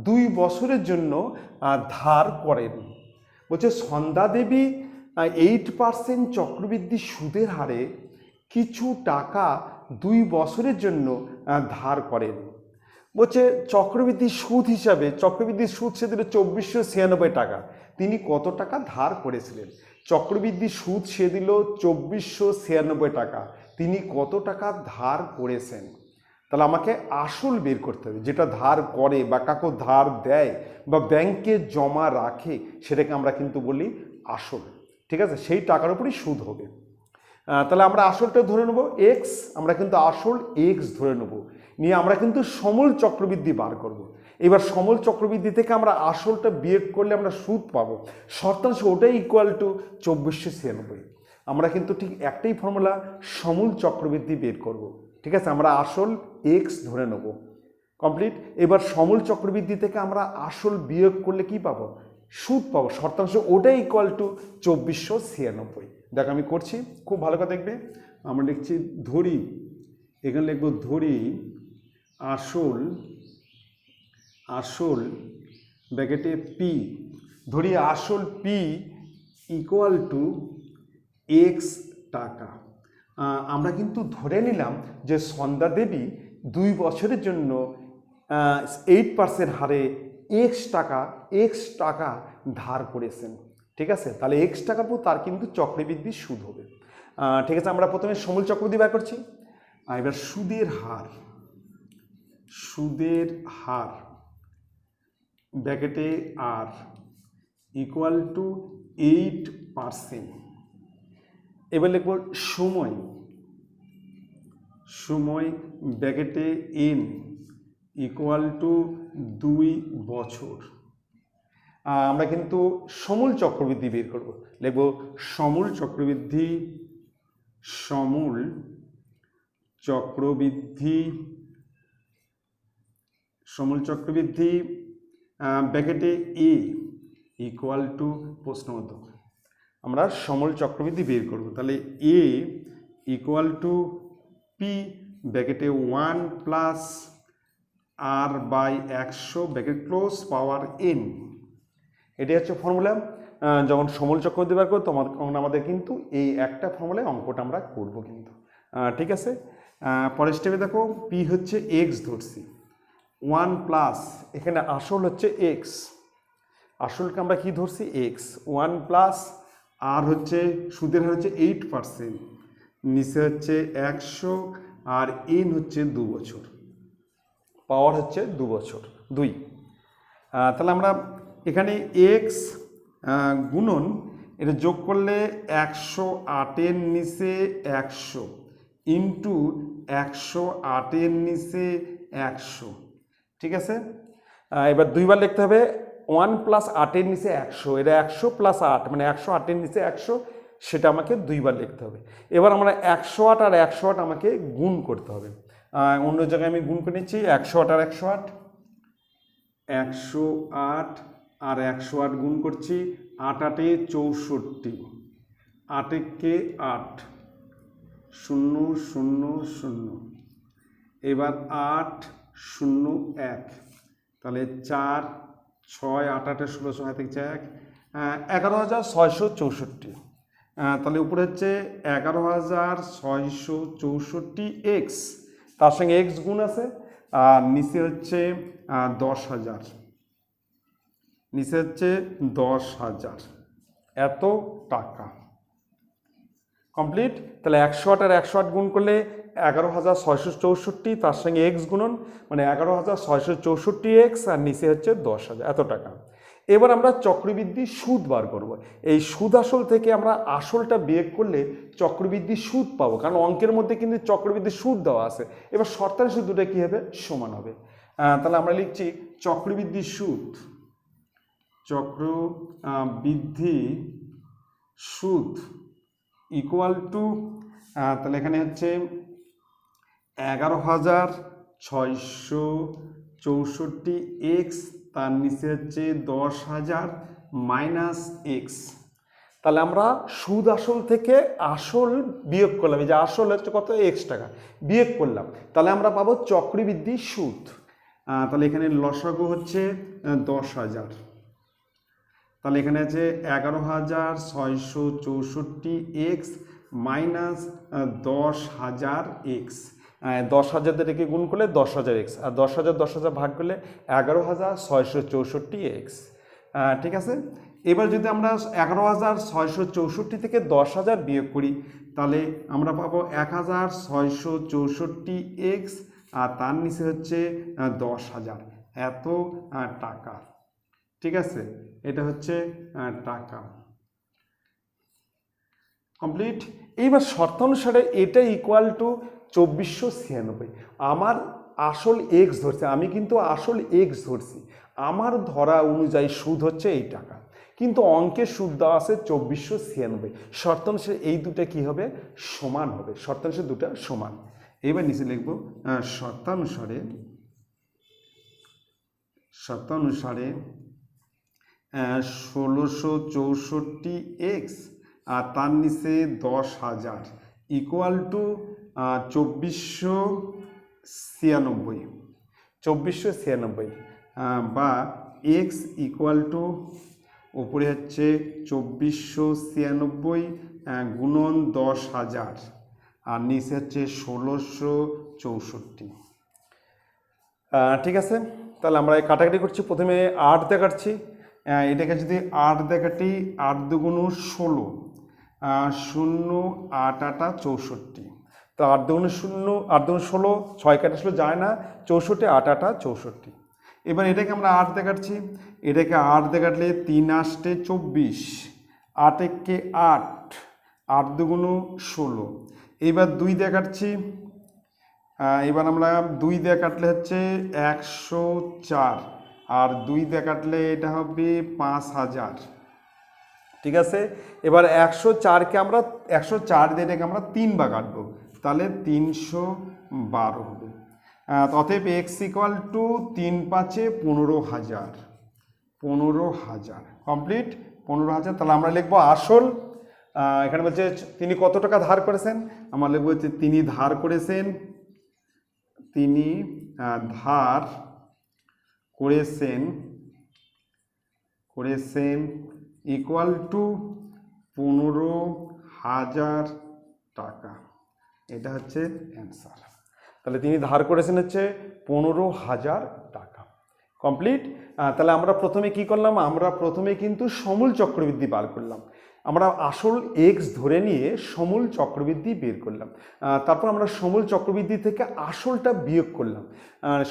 2 বছরের জন্য ধার করেন। বলছে সন্ধ্যা দেবী 8% চক্রবৃদ্ধি সুদের হারে কিছু টাকা 2 বছরের জন্য ধার করেন। বলছে চক্রবৃদ্ধি সুদ হিসাবে, চক্রবৃদ্ধির সুদ সে দিল 2496 টাকা, তিনি কত টাকা ধার করেছিলেন? চক্রবৃদ্ধি সুদ সে দিল 2496 টাকা, তিনি কত টাকা ধার করেছেন? তাহলে আমাকে আসল বের করতে হবে, যেটা ধার করে বা কাকু ধার দেয় বা ব্যাংকে জমা রাখে, সেটাকে আমরা কিন্তু বলি আসল, ঠিক আছে, সেই টাকার উপরই সুদ হবে। তাহলে আমরা আসলটা ধরে নেব এক্স, আমরা কিন্তু আসল এক্স ধরে নেব, নিয়ে আমরা কিন্তু সমূল চক্রবৃদ্ধি বার করব। এবার সমূল চক্রবৃদ্ধি থেকে আমরা আসলটা বিয়োগ করলে আমরা সুদ পাবো, শতাংশ ওটাই ইকুয়াল টু 2496। আমরা কিন্তু ঠিক একটাই ফর্মুলা, সমূল চক্রবৃদ্ধি বের করব, ঠিক আছে। আমরা আসল এক্স ধরে নেব। কমপ্লিট। এবার সমূল চক্রবৃদ্ধি থেকে আমরা আসল বিয়োগ করলে কি পাবো? সুদ পাবো, শতাংশ ওটাই ইকুয়াল টু 2496। দেখো আমি করছি, খুব ভালো করে দেখবে। আমরা লিখছি ধরি, এখানে লিখব ধরি আসল, আসল ব্র্যাকেটে পি, ধরি আসল পি ইকুয়াল টু এক্স টাকা। আমরা কিন্তু ধরে নিলাম যে সন্ধ্যা দেবী 2 বছরের জন্য 8% হারে এক্স টাকা ধার করেছেন, ঠিক আছে। তাহলে এক্স টাকার পর তার কিন্তু চক্রবৃদ্ধি সুদ হবে, ঠিক আছে। আমরা প্রথমে সমূল চক্রবৃদ্ধি বের করছি। এবার সুদের হার, সুদের হার ব্র্যাকেটে আর ইকুয়াল টু 8%। এবার লিখব সময়, সময় ব্র্যাকেটে এন ইকুয়াল টু 2 বছর। আমরা কিন্তু সমূল চক্রবৃদ্ধি বের করব, লিখব সমূল চক্রবৃদ্ধি, সমূল চক্রবৃদ্ধি, সমূল চক্রবৃদ্ধি ব্র্যাকেটে এ ইকুয়াল টু প্রশ্নবোধক। আমরা সমূল চক্রবৃদ্ধি বের করব, তাহলে এ ইকুয়াল টু পি ব্র্যাকেটে 1 plus R by 100 bracket close power N. এটি হচ্ছে ফর্মুলা। যখন সমূল চক্রবৃদ্ধি বের করব তখন আমাদের কিন্তু এই একটা ফর্মুলায় অঙ্কটা আমরা করব কিন্তু, ঠিক আছে। পরের স্টেপে দেখো, পি হচ্ছে এক্স ধরছি, 1 প্লাস, এখানে আসল হচ্ছে এক্স, আসলকে আমরা কি ধরছি এক্স, 1 প্লাস আর হচ্ছে সুদের হার হচ্ছে 8%, নিচে হচ্ছে 100 আর এন হচ্ছে 2 বছর, পাওয়ার হচ্ছে 2 বছর 2। তাহলে আমরা এখানে এক্স গুণন এটা যোগ করলে 108-এর নিচে 100 ইন্টু 108-এর নিচে 100, ঠিক আছে। এবার 2 বার লিখতে হবে, 1 প্লাস 8-এর নিচে 100, এটা 100 প্লাস 8 মানে 108-এর নিচে 100, সেটা আমাকে 2 বার লিখতে হবে। এবার আমরা 108 আর 108 আমাকে গুণ করতে হবে, অন্য জায়গায় আমি গুণ করে নিচ্ছি, 108 আর 108, 108 আর 108 গুণ করছি, 8-8-এ 64, 8-কে 8, 0 0 0, এবার 8 0 1, তাহলে 4 6 8-8-এ 16, 6 থেকে 1, 11,664। তাহলে উপরে হচ্ছে 11,664 এক্স, তার সঙ্গে এক্স গুণ আছে, আর নিচে হচ্ছে 10,000, নিচে হচ্ছে 10,000 এত টাকা। কমপ্লিট। তাহলে 108 আর 108 গুণ করলে 11,664, তার সঙ্গে এক্স গুণন মানে 11,664 এক্স, আর নিচে হচ্ছে 10,000 এত টাকা। এবার আমরা চক্রবৃদ্ধি সুদ বার করব। এই সুদ আসল থেকে আমরা আসলটা বিয়োগ করলে চক্রবৃদ্ধি সুদ পাবো, কারণ অঙ্কের মধ্যে কিন্তু চক্রবৃদ্ধি সুদ দেওয়া আছে। এবার শর্তাংশ দুটো কী হবে, সমান হবে। তাহলে আমরা লিখছি চক্রবৃদ্ধি সুদ, চক্রবৃদ্ধি সুদ ইকুয়াল টু, তাহলে এখানে হচ্ছে 11,664 এক্স, তার নিচে হচ্ছে 10,000 মাইনাস এক্স। তাহলে আমরা সুদ আসল থেকে আসল বিয়োগ করলাম, এই যে আসল হচ্ছে কত, এক্স টাকা, বিয়োগ করলাম, তাহলে আমরা পাবো চক্রবৃদ্ধি সুদ। তাহলে এখানে লসাগু হচ্ছে 10,000, তাহলে এখানে আছে 11,664 এক্স মাইনাস 10,000 এক্স। 10,000 থেকে গুণ করলে 10,000 এক্স, আর 10,000 ভাগ করলে 11,664 এক্স। ঠিক আছে, এবার যদি আমরা 11,664 থেকে 10,000 বিয়োগ করি, তাহলে আমরা পাবো 1,664 এক্স, আর তার নিচে হচ্ছে 10,000, এত টাকা। ঠিক আছে, এটা হচ্ছে টাকা। কমপ্লিট। এইবার শর্তানুসারে এটা ইকুয়াল টু 2496। আমার আসল এক্স ধরছে, আমি কিন্তু আসল এক্স ধরছি, আমার ধরা অনুযায়ী সুদ হচ্ছে এই টাকা, কিন্তু অঙ্কের সুদ দেওয়া আছে 2496। শর্তানুসারে এই দুটা কি হবে, সমান হবে, শর্তানুসারে দুটা সমান। এবার নিচে লিখব শর্তানুসারে 1664 এক্স আর তার নিচে 10,000 ইকুয়াল টু 2496, বা এক্স ইকুয়াল টু উপরে হচ্ছে 2496 গুণন 10,000 আর নিচে হচ্ছে 1664। ঠিক আছে, তাহলে আমরা কাটাকাটি করছি, প্রথমে 8 দেখাচ্ছি, এটাকে যদি 8 দেখাটি, 8 দুগুণ 16, 0 8 8 64, তো 8 দুগুণ 0, 8 দুগুণ 16, 6 কাটা 16 যায় না, 64, 8 8 64। এবার এটাকে আমরা 8 দেখাচ্ছি, এটাকে 8 দেখাটলে 3 8 24, 8 1 8, 8 দুগুণ 16। এইবার 2 দেখাচ্ছি, এবার আমরা 2 দিয়ে কাটলে হচ্ছে 104, আর 2 দিয়ে কাটলে এটা হবে 5,000। ঠিক আছে, এবার 104কে আমরা 104 দিয়ে এটাকে আমরা 3 বার কাটবো, তাহলে 312 হবে। অতএব এক্স ইকুয়াল টু 3 5 15,000, 15,000। কমপ্লিট, 15,000। তাহলে আমরা লিখবো আসল, এখানে বলছে তিনি কত টাকা ধার করেছেন, আমরা লিখবো হচ্ছে তিনি ধার করেছেন, তিনি ধার করেছেন ইকুয়াল টু 15,000 টাকা। এটা হচ্ছে অ্যান্সার। তাহলে তিনি ধার করেছেন হচ্ছে 15,000 টাকা। কমপ্লিট। তাহলে আমরা প্রথমে কি করলাম, আমরা প্রথমে কিন্তু সমূল চক্রবৃদ্ধি বার করলাম, আমরা আসল এক্স ধরে নিয়ে সমূল চক্রবৃদ্ধি বের করলাম, তারপর আমরা সমূল চক্রবৃদ্ধি থেকে আসলটা বিয়োগ করলাম।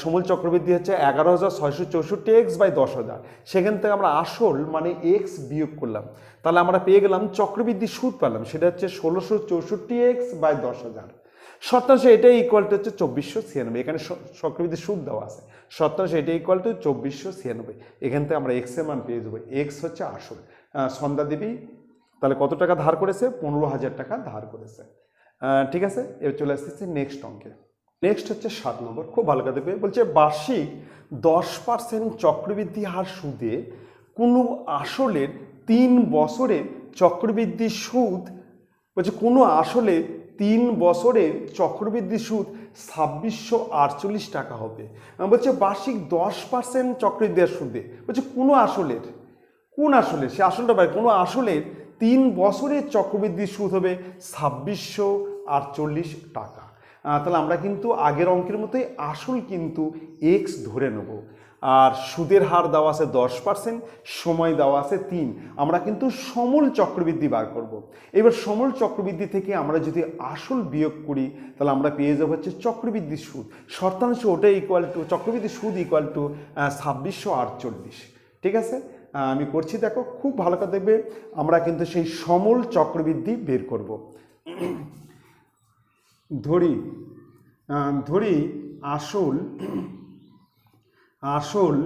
সমূল চক্রবৃদ্ধি হচ্ছে 11,664 এক্স বাই 10,000, সেখান থেকে আমরা আসল মানে এক্স বিয়োগ করলাম, তাহলে আমরা পেয়ে গেলাম চক্রবৃদ্ধি সুদ পেলাম, সেটা হচ্ছে 1664 এক্স বাই 10,000। শতাংশ এটাই ইকুয়াল টু হচ্ছে 2496, এখানে চক্রবৃদ্ধি সুদ দেওয়া আছে, শতাংশ এটা ইকুয়াল টু 2496। এখান থেকে আমরা এক্স এর মান পেয়ে যাবো, এক্স হচ্ছে আসল। সন্ধ্যা দেবী তাহলে কত টাকা ধার করেছে, 15,000 টাকা ধার করেছে। ঠিক আছে, এবার চলে আসতেছে নেক্সট অঙ্কে। নেক্সট হচ্ছে 7 নম্বর, খুব ভালো করে দেখবে, বলছে বার্ষিক 10% চক্রবৃদ্ধি হার সুদে কোনো আসলের 3 বছরের চক্রবৃদ্ধি সুদ, বলছে কোনো আসলে 3 বছরের চক্রবৃদ্ধি সুদ 2648 টাকা হবে। বলছে বার্ষিক 10% চক্রবৃদ্ধি সুদে, বলছে কোনো আসলের, কোন আসলের, সে আসলটা পাই, কোনো আসলের 3 বছরের চক্রবৃদ্ধি সুদ হবে 2648 টাকা। তাহলে আমরা কিন্তু আগের অঙ্কের মতোই আসল কিন্তু এক্স ধরে নেব, আর সুদের হার দেওয়া আছে 10%, সময় দেওয়া আছে 3, আমরা কিন্তু সমূল চক্রবৃদ্ধি বার করব। এবার সমূল চক্রবৃদ্ধি থেকে আমরা যদি আসল বিয়োগ করি, তাহলে আমরা পেয়ে যাবো হচ্ছে চক্রবৃদ্ধি সুদ, শর্তাংশ ওটা ইকুয়াল টু চক্রবৃদ্ধি সুদ ইকুয়াল টু 2648। ঠিক আছে, আমি করছি, দেখো খুব ভালো করে দেখবে। আমরা কিন্তু সেই সমূল চক্রবৃদ্ধি বের করব। ধরি আসল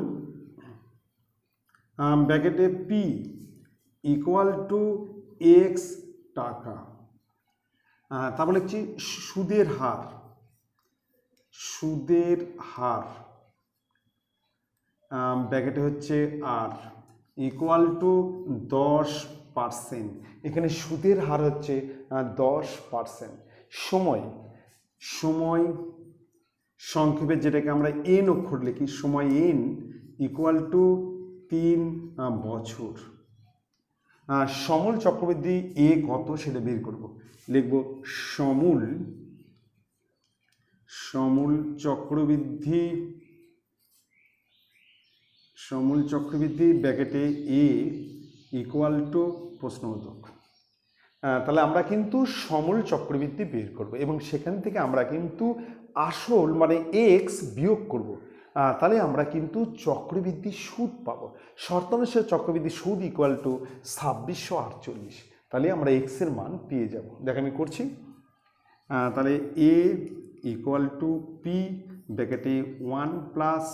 ব্র্যাকেটে পি ইকুয়াল টু এক্স টাকা। তারপর লিখছি সুদের হার ব্র্যাকেটে হচ্ছে আর ইকুয়াল টু 10%। এখানে সুদের হার হচ্ছে 10%। সময় সংক্ষেপে যেটাকে আমরা এন অক্ষর লিখি, সময় এন ইকুয়াল টু 3 বছর। সমূল চক্রবৃদ্ধি এ কত সেটা বের করব। লিখব সমূল চক্রবৃদ্ধি ব্র্যাকেটে এ ইকুয়াল টু প্রশ্নবোধক। তাহলে আমরা কিন্তু সমূল চক্রবৃদ্ধি বের করব এবং সেখান থেকে আমরা কিন্তু আসল মানে এক্স বিয়োগ করব। তাহলে আমরা কিন্তু চক্রবৃদ্ধি সুদ পাবো। শর্তানুসারে চক্রবৃদ্ধি সুদ ইকুয়াল টু 2648। তাহলে আমরা এক্স এর মান পেয়ে যাব। দেখ আমি করছি। তাহলে এ ইকুয়াল টু পি ব্র্যাকেটে 1 প্লাস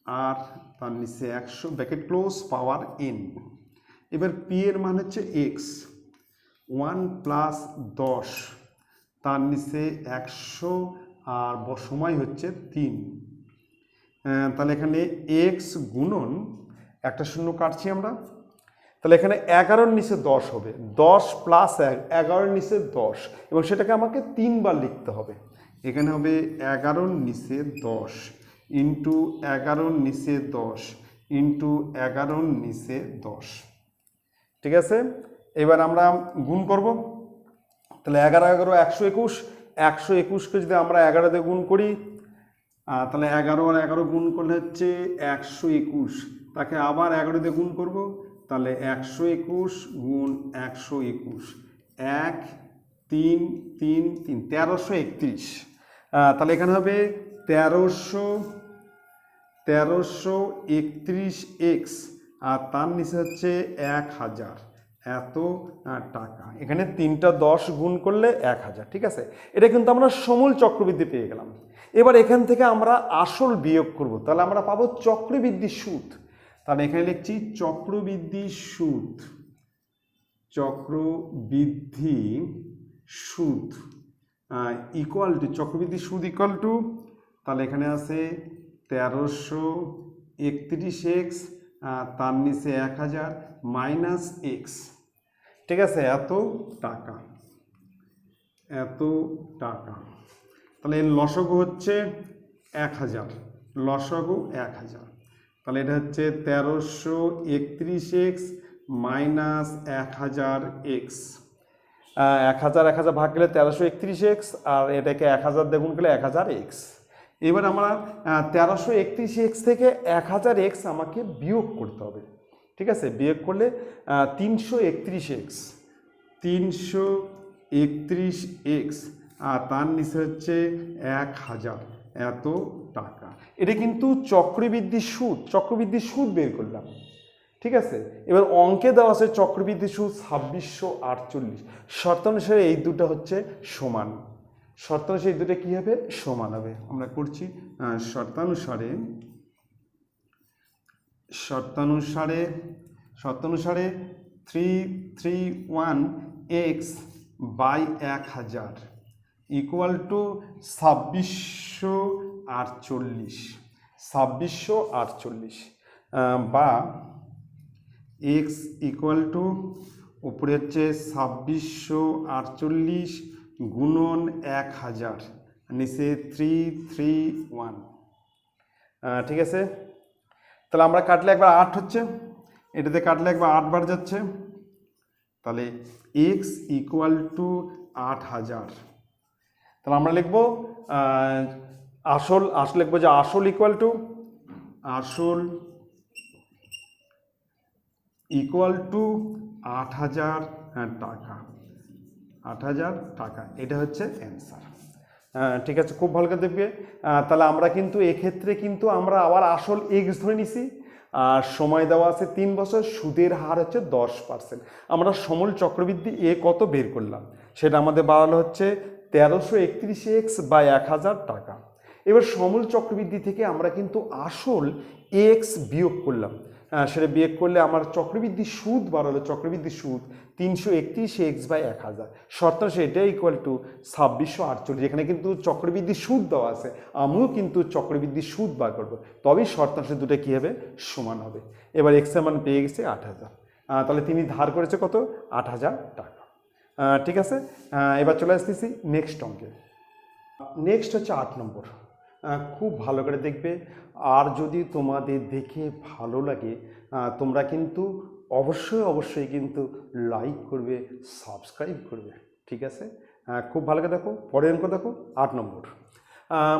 আর তার নিচে 100 ব্র্যাকেট ক্লোজ পাওয়ার এন। এবার পি এর মান হচ্ছে এক্স 1 প্লাস 10 তার নিচে 100 আর সময় হচ্ছে 3। তাহলে এখানে এক্স গুণন একটা শূন্য কাটছি আমরা। তাহলে এখানে 11-র নিচে 10 হবে, 10 প্লাস 11-র নিচে 10 এবং সেটাকে আমাকে 3 বার লিখতে হবে। এখানে হবে 11-র নিচে 10 ইন্টু 11-র নিচে 10 ইন্টু 11-র নিচে 10। ঠিক আছে, এবার আমরা গুণ করব। তাহলে 11 11 121, 121কে যদি আমরা 11 দিয়ে গুণ করি তাহলে 11 আর 11 গুণ করলে হচ্ছে 121। তাকে আবার 11 দিয়ে গুণ করব, তাহলে 121 গুণ 121 1 3 3 3 1331। তাহলে এখানে হবে 1331 এক্স আর তার নিচে হচ্ছে 1000 এত টাকা। এখানে 3টা 10 গুণ করলে 1000। ঠিক আছে, এটা কিন্তু আমরা সমূল চক্রবৃদ্ধি পেয়ে গেলাম। এবার এখান থেকে আমরা আসল বিয়োগ করব, তাহলে আমরা পাবো চক্রবৃদ্ধি সুদ। তাহলে এখানে লিখছি চক্রবৃদ্ধি সুদ ইকুয়াল টু চক্রবৃদ্ধি সুদ ইকুয়াল টু, তাহলে এখানে আছে 1331 এক্স তার নিচে 1000 মাইনাস এক্স। ঠিক আছে, এত টাকা। তাহলে এর লসাগু হচ্ছে 1000, লসাগু 1000। তাহলে এটা হচ্ছে 1331 এক্স মাইনাস 1000 এক্স। 1000 ভাগ গেলে 1331 এক্স আর এটাকে 1000 দিয়ে গুণ করলে 1000 এক্স। এবার আমরা 1331 এক্স থেকে 1000 এক্স আমাকে বিয়োগ করতে হবে। ঠিক আছে, বিয়োগ করলে 331 এক্স আর তার নিচে হচ্ছে 1000 এত টাকা। এটা কিন্তু চক্রবৃদ্ধি সুদ বের করলাম। ঠিক আছে, এবার অঙ্কে দেওয়া আছে চক্রবৃদ্ধি সুদ 2648। শর্তানুসারে এই দুটো হচ্ছে সমান। শর্তানুসারে এই দুটো কি হবে? সমান হবে। আমরা করছি শর্তানুসারে 331 এক্স বাই 1000 ইকুয়াল টু 2648 বা এক্স ইকুয়াল টু উপরে হচ্ছে 2648 গুণন 1000 নিচে 331। ঠিক আছে, তাহলে আমরা কাটলে একবার 8 হচ্ছে, এটাতে কাটলে একবার 8 বার যাচ্ছে। তাহলে এক্স ইকুয়াল টু 8000। তাহলে আমরা লিখবো আসল লিখবো যে আসল ইকুয়াল টু 8000 টাকা। 8000 টাকা, এটা হচ্ছে অ্যান্সার। ঠিক আছে, খুব ভালো করে দেখবে। তাহলে আমরা কিন্তু এক্ষেত্রে কিন্তু আমরা আবার আসল এক্স ধরে নিছি আর সময় দেওয়া আছে 3 বছর, সুদের হার হচ্ছে 10%। আমরা সমূল চক্রবৃদ্ধি এ কত বের করলাম, সেটা আমাদের বাড়ালো হচ্ছে 1331x বা 1000 টাকা। এবার সমূল চক্রবৃদ্ধি থেকে আমরা কিন্তু আসল এক্স বিয়োগ করলাম, সেটা বিয়োগ করলে আমার চক্রবৃদ্ধি সুদ বাড়ালো, চক্রবৃদ্ধি সুদ 331x বাই 1000, শর্তাংশ এটা ইকুয়াল টু 2648। এখানে কিন্তু চক্রবৃদ্ধি সুদ দেওয়া আছে, আমিও কিন্তু চক্রবৃদ্ধি সুদ বার করবো, তবেই শর্তাংশ দুটো কী হবে, সমান হবে। এবার এক্স এর মান পেয়ে গেছে 8000, তাহলে তিনি ধার করেছে কত, 8000 টাকা। ঠিক আছে, এবার চলে আসতেছি নেক্সট অঙ্কে। নেক্সট হচ্ছে 8 নম্বর। খুব ভালো করে দেখবে, আর যদি তোমাদের দেখে ভালো লাগে তোমরা কিন্তু অবশ্যই কিন্তু লাইক করবে, সাবস্ক্রাইব করবে, ঠিক আছে। খুব ভালো করে দেখো, পরের অঙ্ক দেখো 8 নম্বর।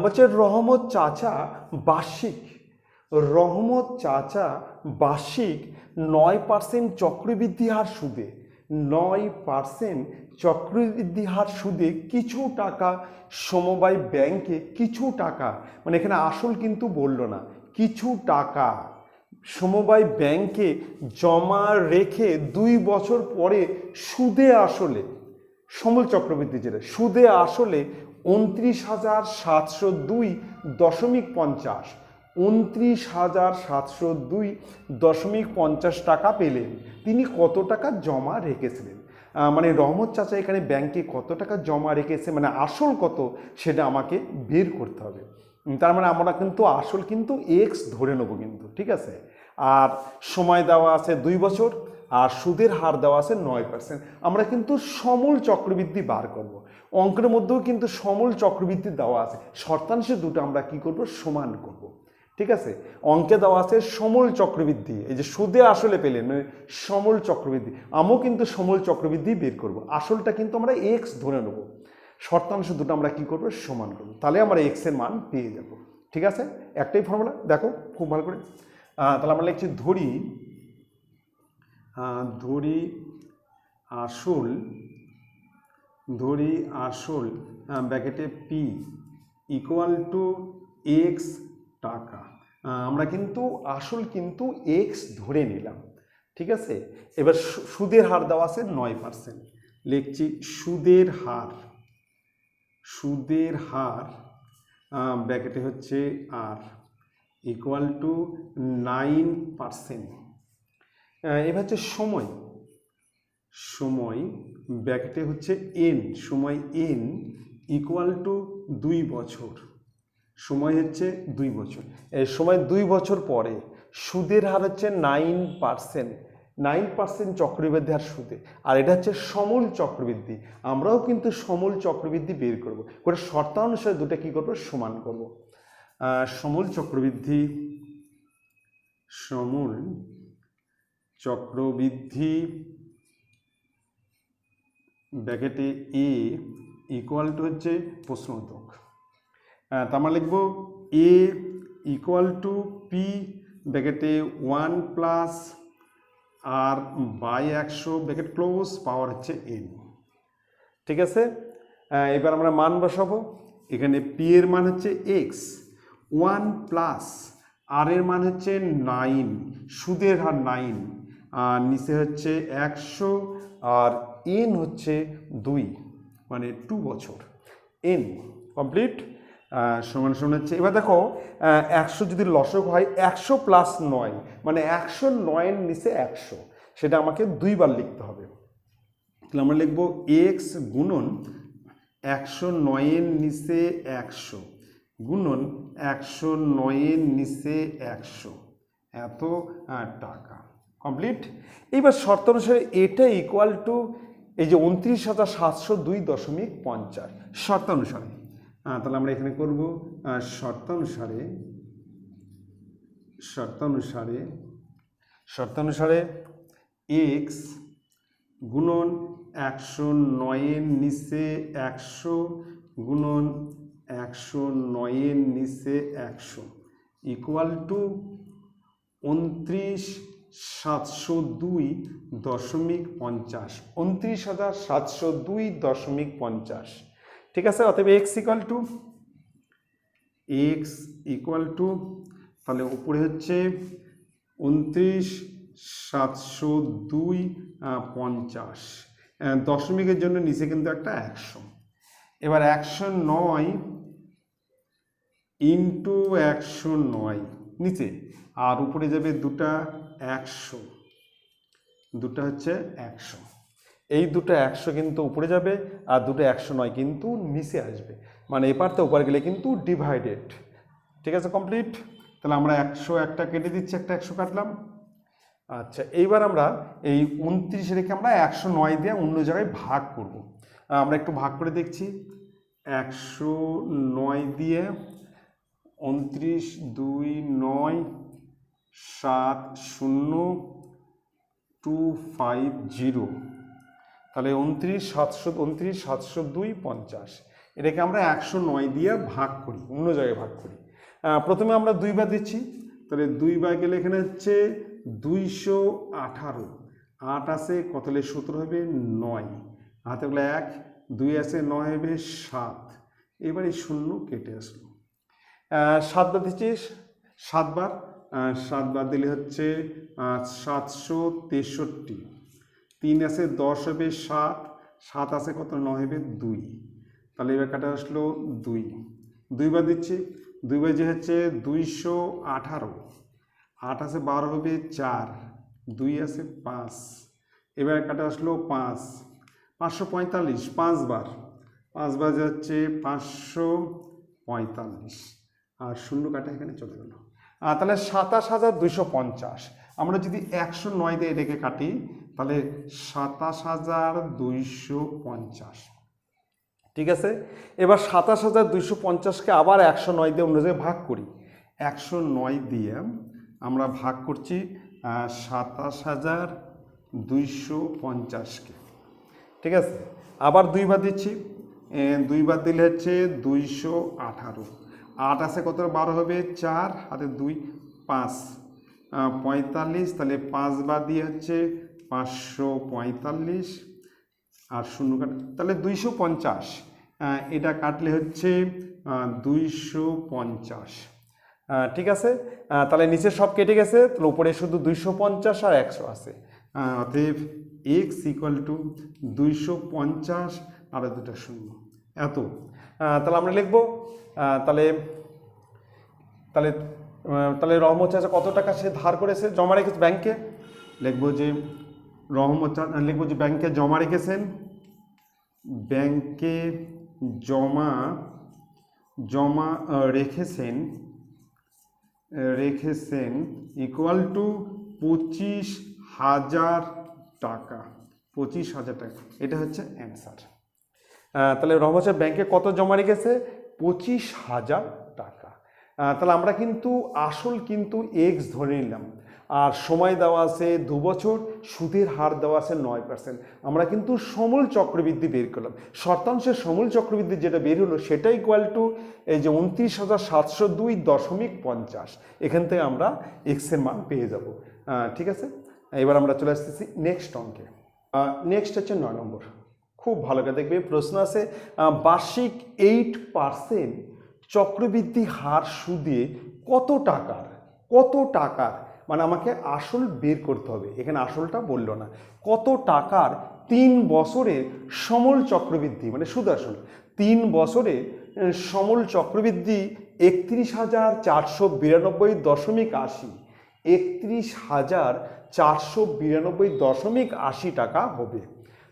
বলছে রহমত চাচা বার্ষিক 9% চক্রবৃদ্ধি হার সুদে 9% চক্রবৃদ্ধি হার সুদে কিছু টাকা সমবায় ব্যাংকে কিছু টাকা, মানে এখানে আসল কিন্তু বললো না, কিছু টাকা সমবায় ব্যাংকে জমা রেখে 2 বছর পরে সুদে আসলে, সমূল চক্রবৃদ্ধি যেটা সুদে আসলে 29,702.50 29,702.50 টাকা পেলেন। তিনি কত টাকা জমা রেখেছিলেন, মানে রহমত চাচা এখানে ব্যাংকে কত টাকা জমা রেখেছে, মানে আসল কত সেটা আমাকে বের করতে হবে। তার মানে আমরা কিন্তু আসল কিন্তু এক্স ধরে নেব কিন্তু, ঠিক আছে। আর সময় দেওয়া আছে 2 বছর, আর সুদের হার দেওয়া আছে 9%। আমরা কিন্তু সমূল চক্রবৃদ্ধি বার করব, অঙ্কের মধ্যেও কিন্তু সমূল চক্রবৃদ্ধি দেওয়া আছে, শর্তাংশে দুটো আমরা কি করব, সমান করব, ঠিক আছে। অঙ্কে দেওয়া আছে সমূল চক্রবৃদ্ধি, এই যে সুদে আসলে পেলেন মানে সমূল চক্রবৃদ্ধি, আমিও কিন্তু সমূল চক্রবৃদ্ধি বের করব, আসলটা কিন্তু আমরা এক্স ধরে নেব, শর্তাংশ দুটো আমরা কি করব, সমান করব, তাহলে আমরা এক্স এর মান পেয়ে যাব, ঠিক আছে। একটাই ফর্মুলা, দেখো খুব ভালো করে। তাহলে আমরা লিখছি ধরি আসল ব্র্যাকেটে পি ইকুয়াল টু এক্স টাকা। আমরা কিন্তু আসল কিন্তু এক্স ধরে নিলাম, ঠিক আছে। এবার সুদের হার দেওয়া আছে 9%, লিখছি সুদের হার ব্র্যাকেটে হচ্ছে আর ইকুয়াল টু 9%। এবার হচ্ছে সময় ব্র্যাকেটে হচ্ছে এন, সময় এন ইকুয়াল টু 2 বছর, সময় হচ্ছে 2 বছর। এই সময় 2 বছর পরে সুদের হার হচ্ছে 9% চক্রবৃদ্ধি হার সুদে, আর এটা হচ্ছে সমূল চক্রবৃদ্ধি, আমরাও কিন্তু সমূল চক্রবৃদ্ধি বের করব, করে শর্তানুসারে দুটো কি করব, সমান করব। সমূল চক্রবৃদ্ধি ব্র্যাকেটে এ ইকুয়াল টু হচ্ছে প্রশ্নবোধক, তা আমরা লিখব এ ইকুয়াল টু পি ব্র্যাকেটে 1 plus R by 100 bracket close power হচ্ছে এন, ঠিক আছে। এবার আমরা মান বসাবো, এখানে পি এর মান হচ্ছে এক্স, 1 প্লাস আর এর মান হচ্ছে 9, সুদের হার 9, আর নিচে হচ্ছে 100, আর এন হচ্ছে 2, মানে 2 বছর, এন কমপ্লিট সমান হচ্ছে। এবার দেখো 100 যদি লসক হয় 100 প্লাস 9, মানে 109 এর নিচে 100, সেটা আমাকে 2 বার লিখতে হবে। তাহলে আমরা লিখব এক্স গুণন 109 এর নিচে 100 গুণন 109 এর নিচে 100, এত টাকা, কমপ্লিট। এইবার শর্ত অনুসারে এটা ইকুয়াল টু এই যে 29,702.50 শর্তানুসারে। তাহলে আমরা এখানে করব শর্তানুসারে এক্স গুণন 109 এর নিচে 100 গুণন 109 এর নিচে 100 ইকুয়াল টু 29,702.50, 29,702.50, ঠিক আছে। অতএব এক্স ইকুয়াল টু তাহলে উপরে হচ্ছে 29,702.50 দশমিকের জন্য নিচে কিন্তু একটা 100। এবার 109 ইন্টু 109 নিচে, আর উপরে যাবে দুটা 100, দুটা হচ্ছে 100। এই দুটো 100 কিন্তু উপরে যাবে, আর দুটো 109 কিন্তু নিচে আসবে, মানে এপারতে ওপার গেলে কিন্তু ডিভাইডেড। ঠিক আছে, কমপ্লিট। তাহলে আমরা 100 একটা কেটে দিচ্ছি, একটা 100 কাটলাম। আচ্ছা, এইবার আমরা এই 29 রেখে আমরা 109 দিয়ে অন্য জায়গায় ভাগ করব। আমরা একটু ভাগ করে দেখছি। 109 দিয়ে 29, 2, 9, 7, 0, 2, 5, 0। তাহলে 29,702.50 এটাকে আমরা 109 দিয়ে ভাগ করি, অন্য জায়গায় ভাগ করি। প্রথমে আমরা 2 বার দিচ্ছি, তাহলে 2 বার গেলে এখানে হচ্ছে 218, 8 আছে কত হলে 17 হবে 9, হাতে গেলে 1, 2 আছে 9 হবে 7। এবার এই 0 কেটে আসলো। 7 বার দিচ্ছি, 7 বার দিলে হচ্ছে 763। 3 আছে 10 হবে 7, 7 আছে কত 9 হবে 2। তাহলে এবার কাটা আসলো 2। 2 বার দিচ্ছি, 2 বার যে হচ্ছে 218, 8 আছে 12 হবে 4, 2 আছে 5। এবার কাটা আসলো 5, 545, 5 বার যে হচ্ছে 545, আর 0 কাটা এখানে চলে গেল। তাহলে 27,250। আমরা যদি 109 দিয়ে এটাকে কাটি তাহলে 27,250। ঠিক আছে, এবার 27,250কে আবার 109 দিয়ে অন্য জায়গায় ভাগ করি। 109 দিয়ে আমরা ভাগ করছি 27,250কে। ঠিক আছে, আবার 2 বার দিচ্ছি, 2 বার দিলে হচ্ছে 218, 8 আছে কত 12 হবে 4, হাতে 2, 5, 45। তাহলে 5 বার দিয়ে হচ্ছে 545, আর 0 কাট, তাহলে 250। এটা কাটলে হচ্ছে 250। ঠিক আছে, তাহলে নিচে সব কেটে গেছে, তাহলে উপরে শুধু 250 আর 100 আছে। অতএব x ইকুয়াল টু 250 আর দুটো 0 এত। তাহলে আমরা লিখবো তাহলে তাহলে তাহলে রহমত চাচা কত টাকা সে ধার করেছে, জমা রেখেছে ব্যাংকে। লিখবো যে ব্যাংকে জমা রেখেছেন, ব্যাংকে জমা রেখেছেন ইকুয়াল টু 25,000 টাকা। 25,000 টাকা, এটা হচ্ছে অ্যান্সার। তাহলে রহমত ব্যাংকে কত জমা রেখেছে, 25,000 টাকা। তাহলে আমরা কিন্তু আসল কিন্তু এক্স ধরে নিলাম, আর সময় দেওয়া আছে 2 বছর, সুদের হার দেওয়া আছে 9%। আমরা কিন্তু সমূল চক্রবৃদ্ধি বের করলাম, শতাংশের সমূল চক্রবৃদ্ধি যেটা বের হলো সেটা ইকুয়াল টু এই যে 29,702.50। এখান থেকে আমরা এক্সের মান পেয়ে যাব। ঠিক আছে, এবার আমরা চলে আসতেছি নেক্সট অঙ্কে। নেক্সট হচ্ছে 9 নম্বর। খুব ভালো করে দেখবে, প্রশ্ন আছে বার্ষিক 8% চক্রবৃদ্ধি হার সুদে কত টাকার, মানে আমাকে আসল বের করতে হবে, এখানে আসলটা বললো না, কত টাকার 3 বছরে সমূল চক্রবৃদ্ধি, মানে সুদ আসল 3 বছরে সমূল চক্রবৃদ্ধি 31,492.80, 31,492.80 টাকা হবে।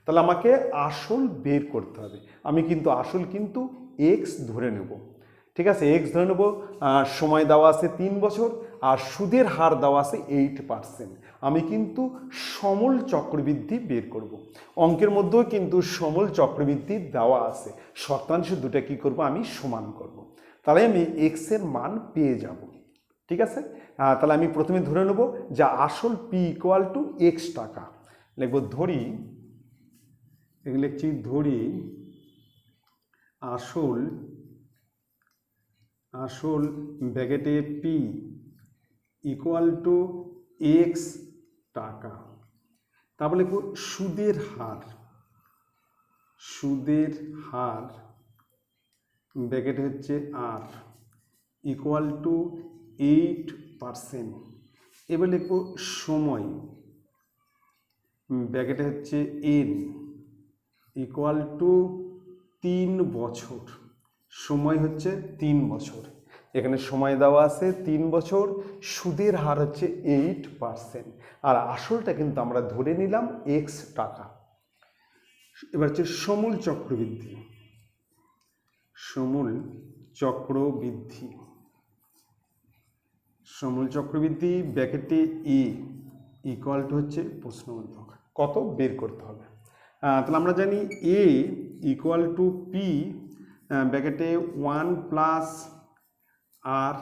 তাহলে আমাকে আসল বের করতে হবে। আমি কিন্তু আসল কিন্তু এক্স ধরে নেব। ঠিক আছে, এক্স ধরে নেব, সময় দেওয়া আছে 3 বছর, আর সুদের হার দেওয়া আছে 8%। আমি কিন্তু সমূল চক্রবৃদ্ধি বের করব। অঙ্কের মধ্যেও কিন্তু সমূল চক্রবৃদ্ধি দেওয়া আছে, শতাংশ দুটো কি করব আমি সমান করব, তাহলে আমি এক্স এর মান পেয়ে যাব। ঠিক আছে, তাহলে আমি প্রথমে ধরে নেব যে আসল পি ইকুয়াল টু এক্স টাকা। লিখব ধরি আসল ব্র্যাকেটে পি ইকুয়াল টু এক্স টাকা। তারপরে লিখব সুদের হার ব্র্যাকেট হচ্ছে আর ইকুয়াল টু 8%। এবার লিখব সময়, ব্র্যাকেটে হচ্ছে এন ইকুয়াল টু 3 বছর। সময় হচ্ছে 3 বছর, এখানে সময় দেওয়া আছে 3 বছর, সুদের হার হচ্ছে 8%, আর আসলটা কিন্তু আমরা ধরে নিলাম এক্স টাকা। এবার হচ্ছে সমূল চক্রবৃদ্ধি, সমূল চক্রবৃদ্ধি, সমূল চক্রবৃদ্ধি ব্র্যাকেটে ই ইকুয়াল টু হচ্ছে প্রশ্নবোধক, কত বের করতে হবে। তাহলে আমরা জানি এ ইকুয়াল টু পি ব্র্যাকেটে 1 plus R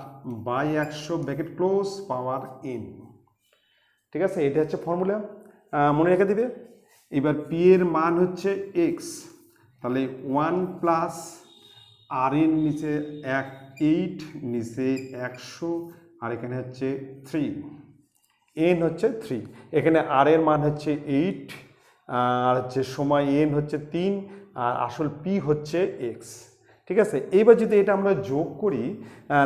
by 100 bracket close power N. ঠিক আছে, এটা হচ্ছে ফর্মুলা, মনে রেখে দিবে। এবার পি এর মান হচ্ছে এক্স, তাহলে 1 প্লাস আর এর নিচে 8 নিচে 100, আর এখানে হচ্ছে 3, এন হচ্ছে 3, এখানে আর এর মান হচ্ছে 8, আর হচ্ছে সময় এন হচ্ছে 3, আর আসল পি হচ্ছে এক্স। ঠিক আছে, এইবার যদি এটা আমরা যোগ করি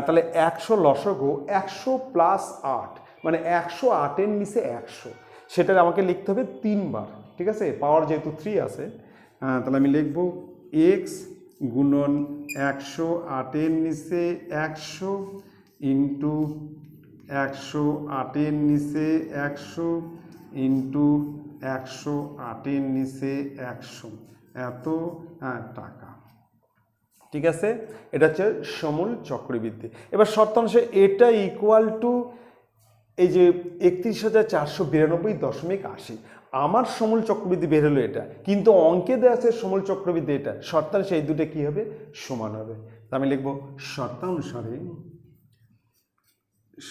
তাহলে 100 লসাগু 100 প্লাস 8 মানে 108 এর নিচে 100, সেটা আমাকে লিখতে হবে 3 বার। ঠিক আছে, পাওয়ার যেহেতু 3 আছে, তাহলে আমি লিখব এক্স গুণন 108 এর নিচে 100 ইন্টু 108 এর নিচে 100 ইন্টু 108 এর নিচে 100, এত টাকা। ঠিক আছে, এটা হচ্ছে সমূল চক্রবৃদ্ধি। এবার শর্তাংশে এটা ইকুয়াল টু এই যে 31,492.80, আমার সমূল চক্রবৃদ্ধি বের হলো এটা, কিন্তু অঙ্কে দেওয়া আছে সমূল চক্রবৃদ্ধি এটা, শর্তাংশে এই দুটো কি হবে, সমান হবে। আমি লিখব শর্তানুসারে,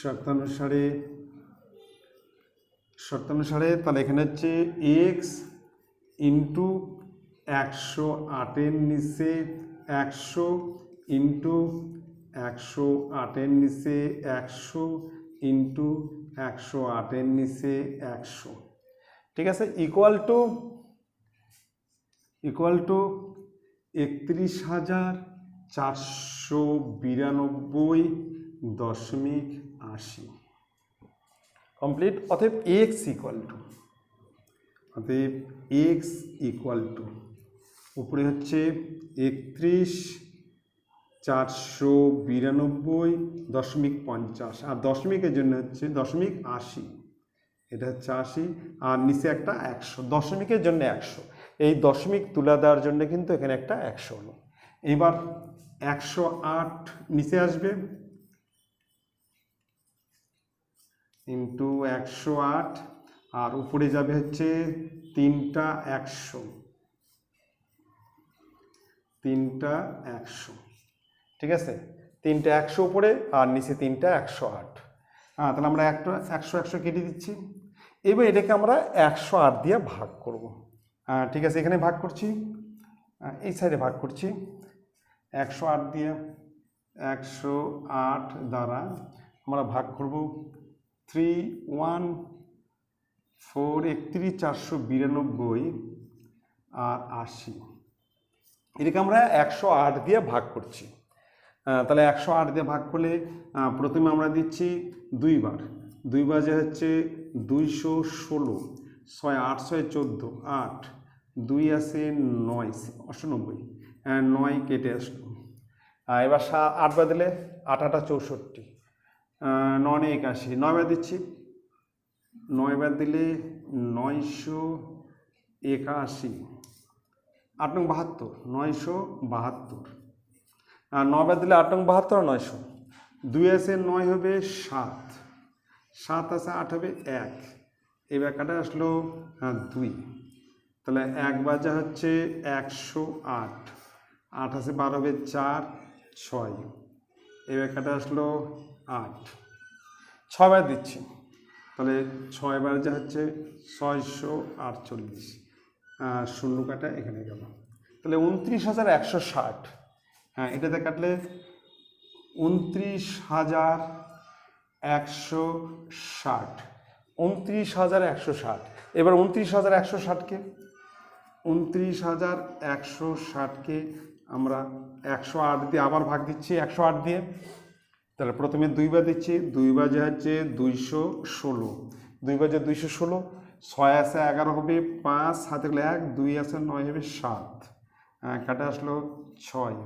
শর্তানুসারে, শর্তানুসারে, তাহলে এখানে হচ্ছে এক্স ইন্টু 108 এর নিচে 100 ইন্টু 108 এর নিচে 100 ইন্টু 108 এর নিচে 100। ঠিক আছে, ইকুয়াল টু 31,492.80 কমপ্লিট। অতএব এক্স ইকুয়াল টু উপরে হচ্ছে 31,492.50, আর দশমিকের জন্য হচ্ছে 0.80, এটা হচ্ছে 80, আর নিচে একটা 100, দশমিকের জন্য 100, এই দশমিক তুলে দেওয়ার জন্য কিন্তু এখানে একটা 100 হলো। এইবার 108 নিচে আসবে ইন্টু 108, আর উপরে যাবে হচ্ছে 3টা 100, 3টা 100। ঠিক আছে, 3টা 100 উপরে আর নিচে 3টা 108, তাহলে আমরা একটা 100 কেটে দিচ্ছি। এবার এটাকে আমরা 108 দিয়ে ভাগ করব। ঠিক আছে, এখানে ভাগ করছি, এই সাইডে ভাগ করছি 108 দিয়ে, 108 দ্বারা আমরা ভাগ করব 3 1 4 31,492 আর 80, এটাকে আমরা 108 দিয়ে ভাগ করছি। তাহলে 108 দিয়ে ভাগ করলে প্রথমে আমরা দিচ্ছি 2 বার, 2 বাজে হচ্ছে 216, 6 8 6 14, 8 2 আছে 9 98, 9 কেটে আসলো। এবার 8 বার দিলে 8 8 64, 9 81, 9 বার দিচ্ছি, 9 বার দিলে 981, 8 9 72, 972, আর 9 বার দিলে 8 9 72 আর 900, 2 আছে 9 হবে 7, 7 আছে 8 হবে 1, এবার কাটা আসলো 2, তাহলে 1 বাজা হচ্ছে 108, 8 আছে 12 হবে 4 6, এবার কাটা আসলো 8, 6 বার দিচ্ছি, তাহলে 6 বার যা হচ্ছে 648, শূন্য কাটা এখানে গেল, তাহলে 29,160, এটাতে কাটলে 29,160, 29,160। এবার 29,160কে 29,160কে আমরা 108 দিয়ে আবার ভাগ দিচ্ছি, 108 দিয়ে, তাহলে প্রথমে 2 বার দিচ্ছি, 2 বাজে হচ্ছে 216, 2 বাজে 216, 6 আছে 11 হবে, 5 হাতে গেলে 1, 2 আছে 9 হবে 7, কাটা আসলো 6।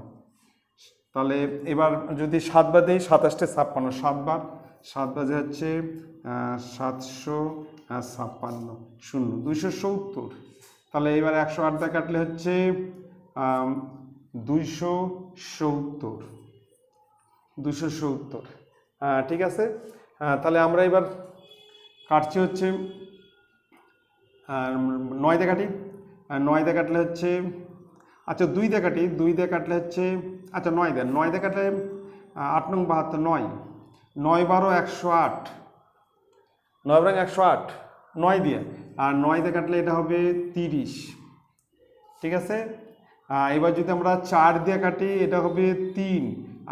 তাহলে এবার যদি 7 বার দিই, 27টে 56, 7 বার, 7 বাজে হচ্ছে 756, 0, 270। তাহলে এবার 108 দিয়ে কাটলে হচ্ছে 270, 270। ঠিক আছে, তাহলে আমরা এবার কাটছি হচ্ছে 9 দিয়ে কাটি, 9 দিয়ে কাটলে হচ্ছে, আচ্ছা 2 দিয়ে কাটি, 2 দিয়ে কাটলে হচ্ছে, আচ্ছা 9 দিয়ে কাটলে 8 নং 72, 9, 9 12 108, 9 বারং 108, 9 দিয়ে, আর 9 দিয়ে কাটলে এটা হবে 30। ঠিক আছে, এবার যদি আমরা 4 দিয়ে কাটি, এটা হবে 3,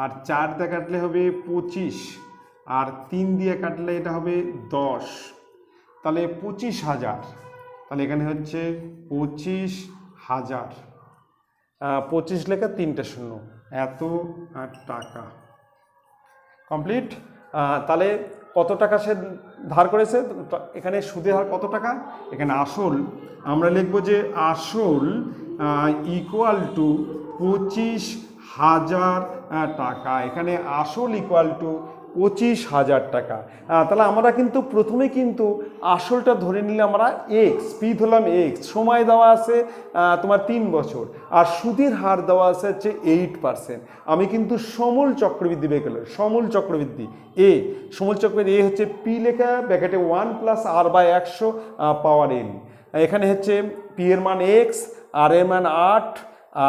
আর 4 দিয়ে কাটলে হবে 25, আর 3 দিয়ে কাটলে এটা হবে 10, তাহলে 25,000। তাহলে এখানে হচ্ছে 25,000, 25 লেখা 3টে 0, এত টাকা। কমপ্লিট। তাহলে কত টাকা সে ধার করেছে, এখানে সুদের হার কত টাকা, এখানে আসল আমরা লিখবো যে আসল ইকুয়াল টু 25,000 টাকা। এখানে আসল ইকুয়াল টু 25,000 টাকা। তাহলে আমরা কিন্তু প্রথমে কিন্তু আসলটা ধরে নিলে আমরা এক্স, পি ধরলাম এক্স, সময় দেওয়া আছে তোমার 3 বছর, আর সুদের হার দেওয়া আছে হচ্ছে 8%। আমি কিন্তু সমূল চক্রবৃদ্ধি বের করলাম, সমূল চক্রবৃদ্ধি এ, সমূল চক্রবৃদ্ধি এ হচ্ছে পি লেখা ব্র্যাকেটে 1 + r/100 পাওয়ার n। এখানে হচ্ছে পি এর মান এক্স, আর এর মান 8,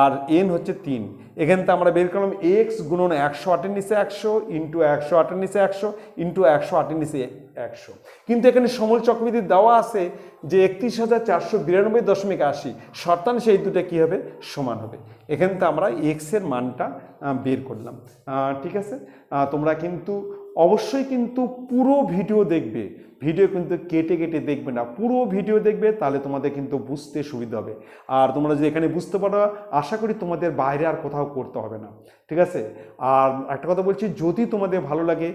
আর এন হচ্ছে 3। এখান থেকে আমরা বের করলাম এক্স গুণন 108-এর নিচে 100 ইন্টু 108-এর নিচে 100 ইন্টু 108-এর নিচে 100। কিন্তু এখানে সমূল চক্রবৃদ্ধি দেওয়া আছে যে 31,492.80, শর্তাংশে এই দুটো কী হবে, সমান হবে। এখান থেকে আমরা এক্সের মানটা বের করলাম। ঠিক আছে, তোমরা কিন্তু অবশ্যই কিন্তু পুরো ভিডিও দেখবে, ভিডিও কিন্তু কেটে কেটে দেখবে না, পুরো ভিডিও দেখবে, তাহলে তোমাদের কিন্তু বুঝতে সুবিধা হবে। আর তোমরা যদি এখানে বুঝতে পারো, আশা করি তোমাদের বাইরে আর কোথাও করতে হবে না। ঠিক আছে, আর একটা কথা বলছি, যদি তোমাদের ভালো লাগে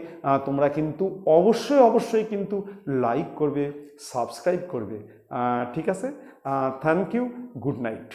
তোমরা কিন্তু অবশ্যই কিন্তু লাইক করবে, সাবস্ক্রাইব করবে। ঠিক আছে, থ্যাংক ইউ, গুড নাইট।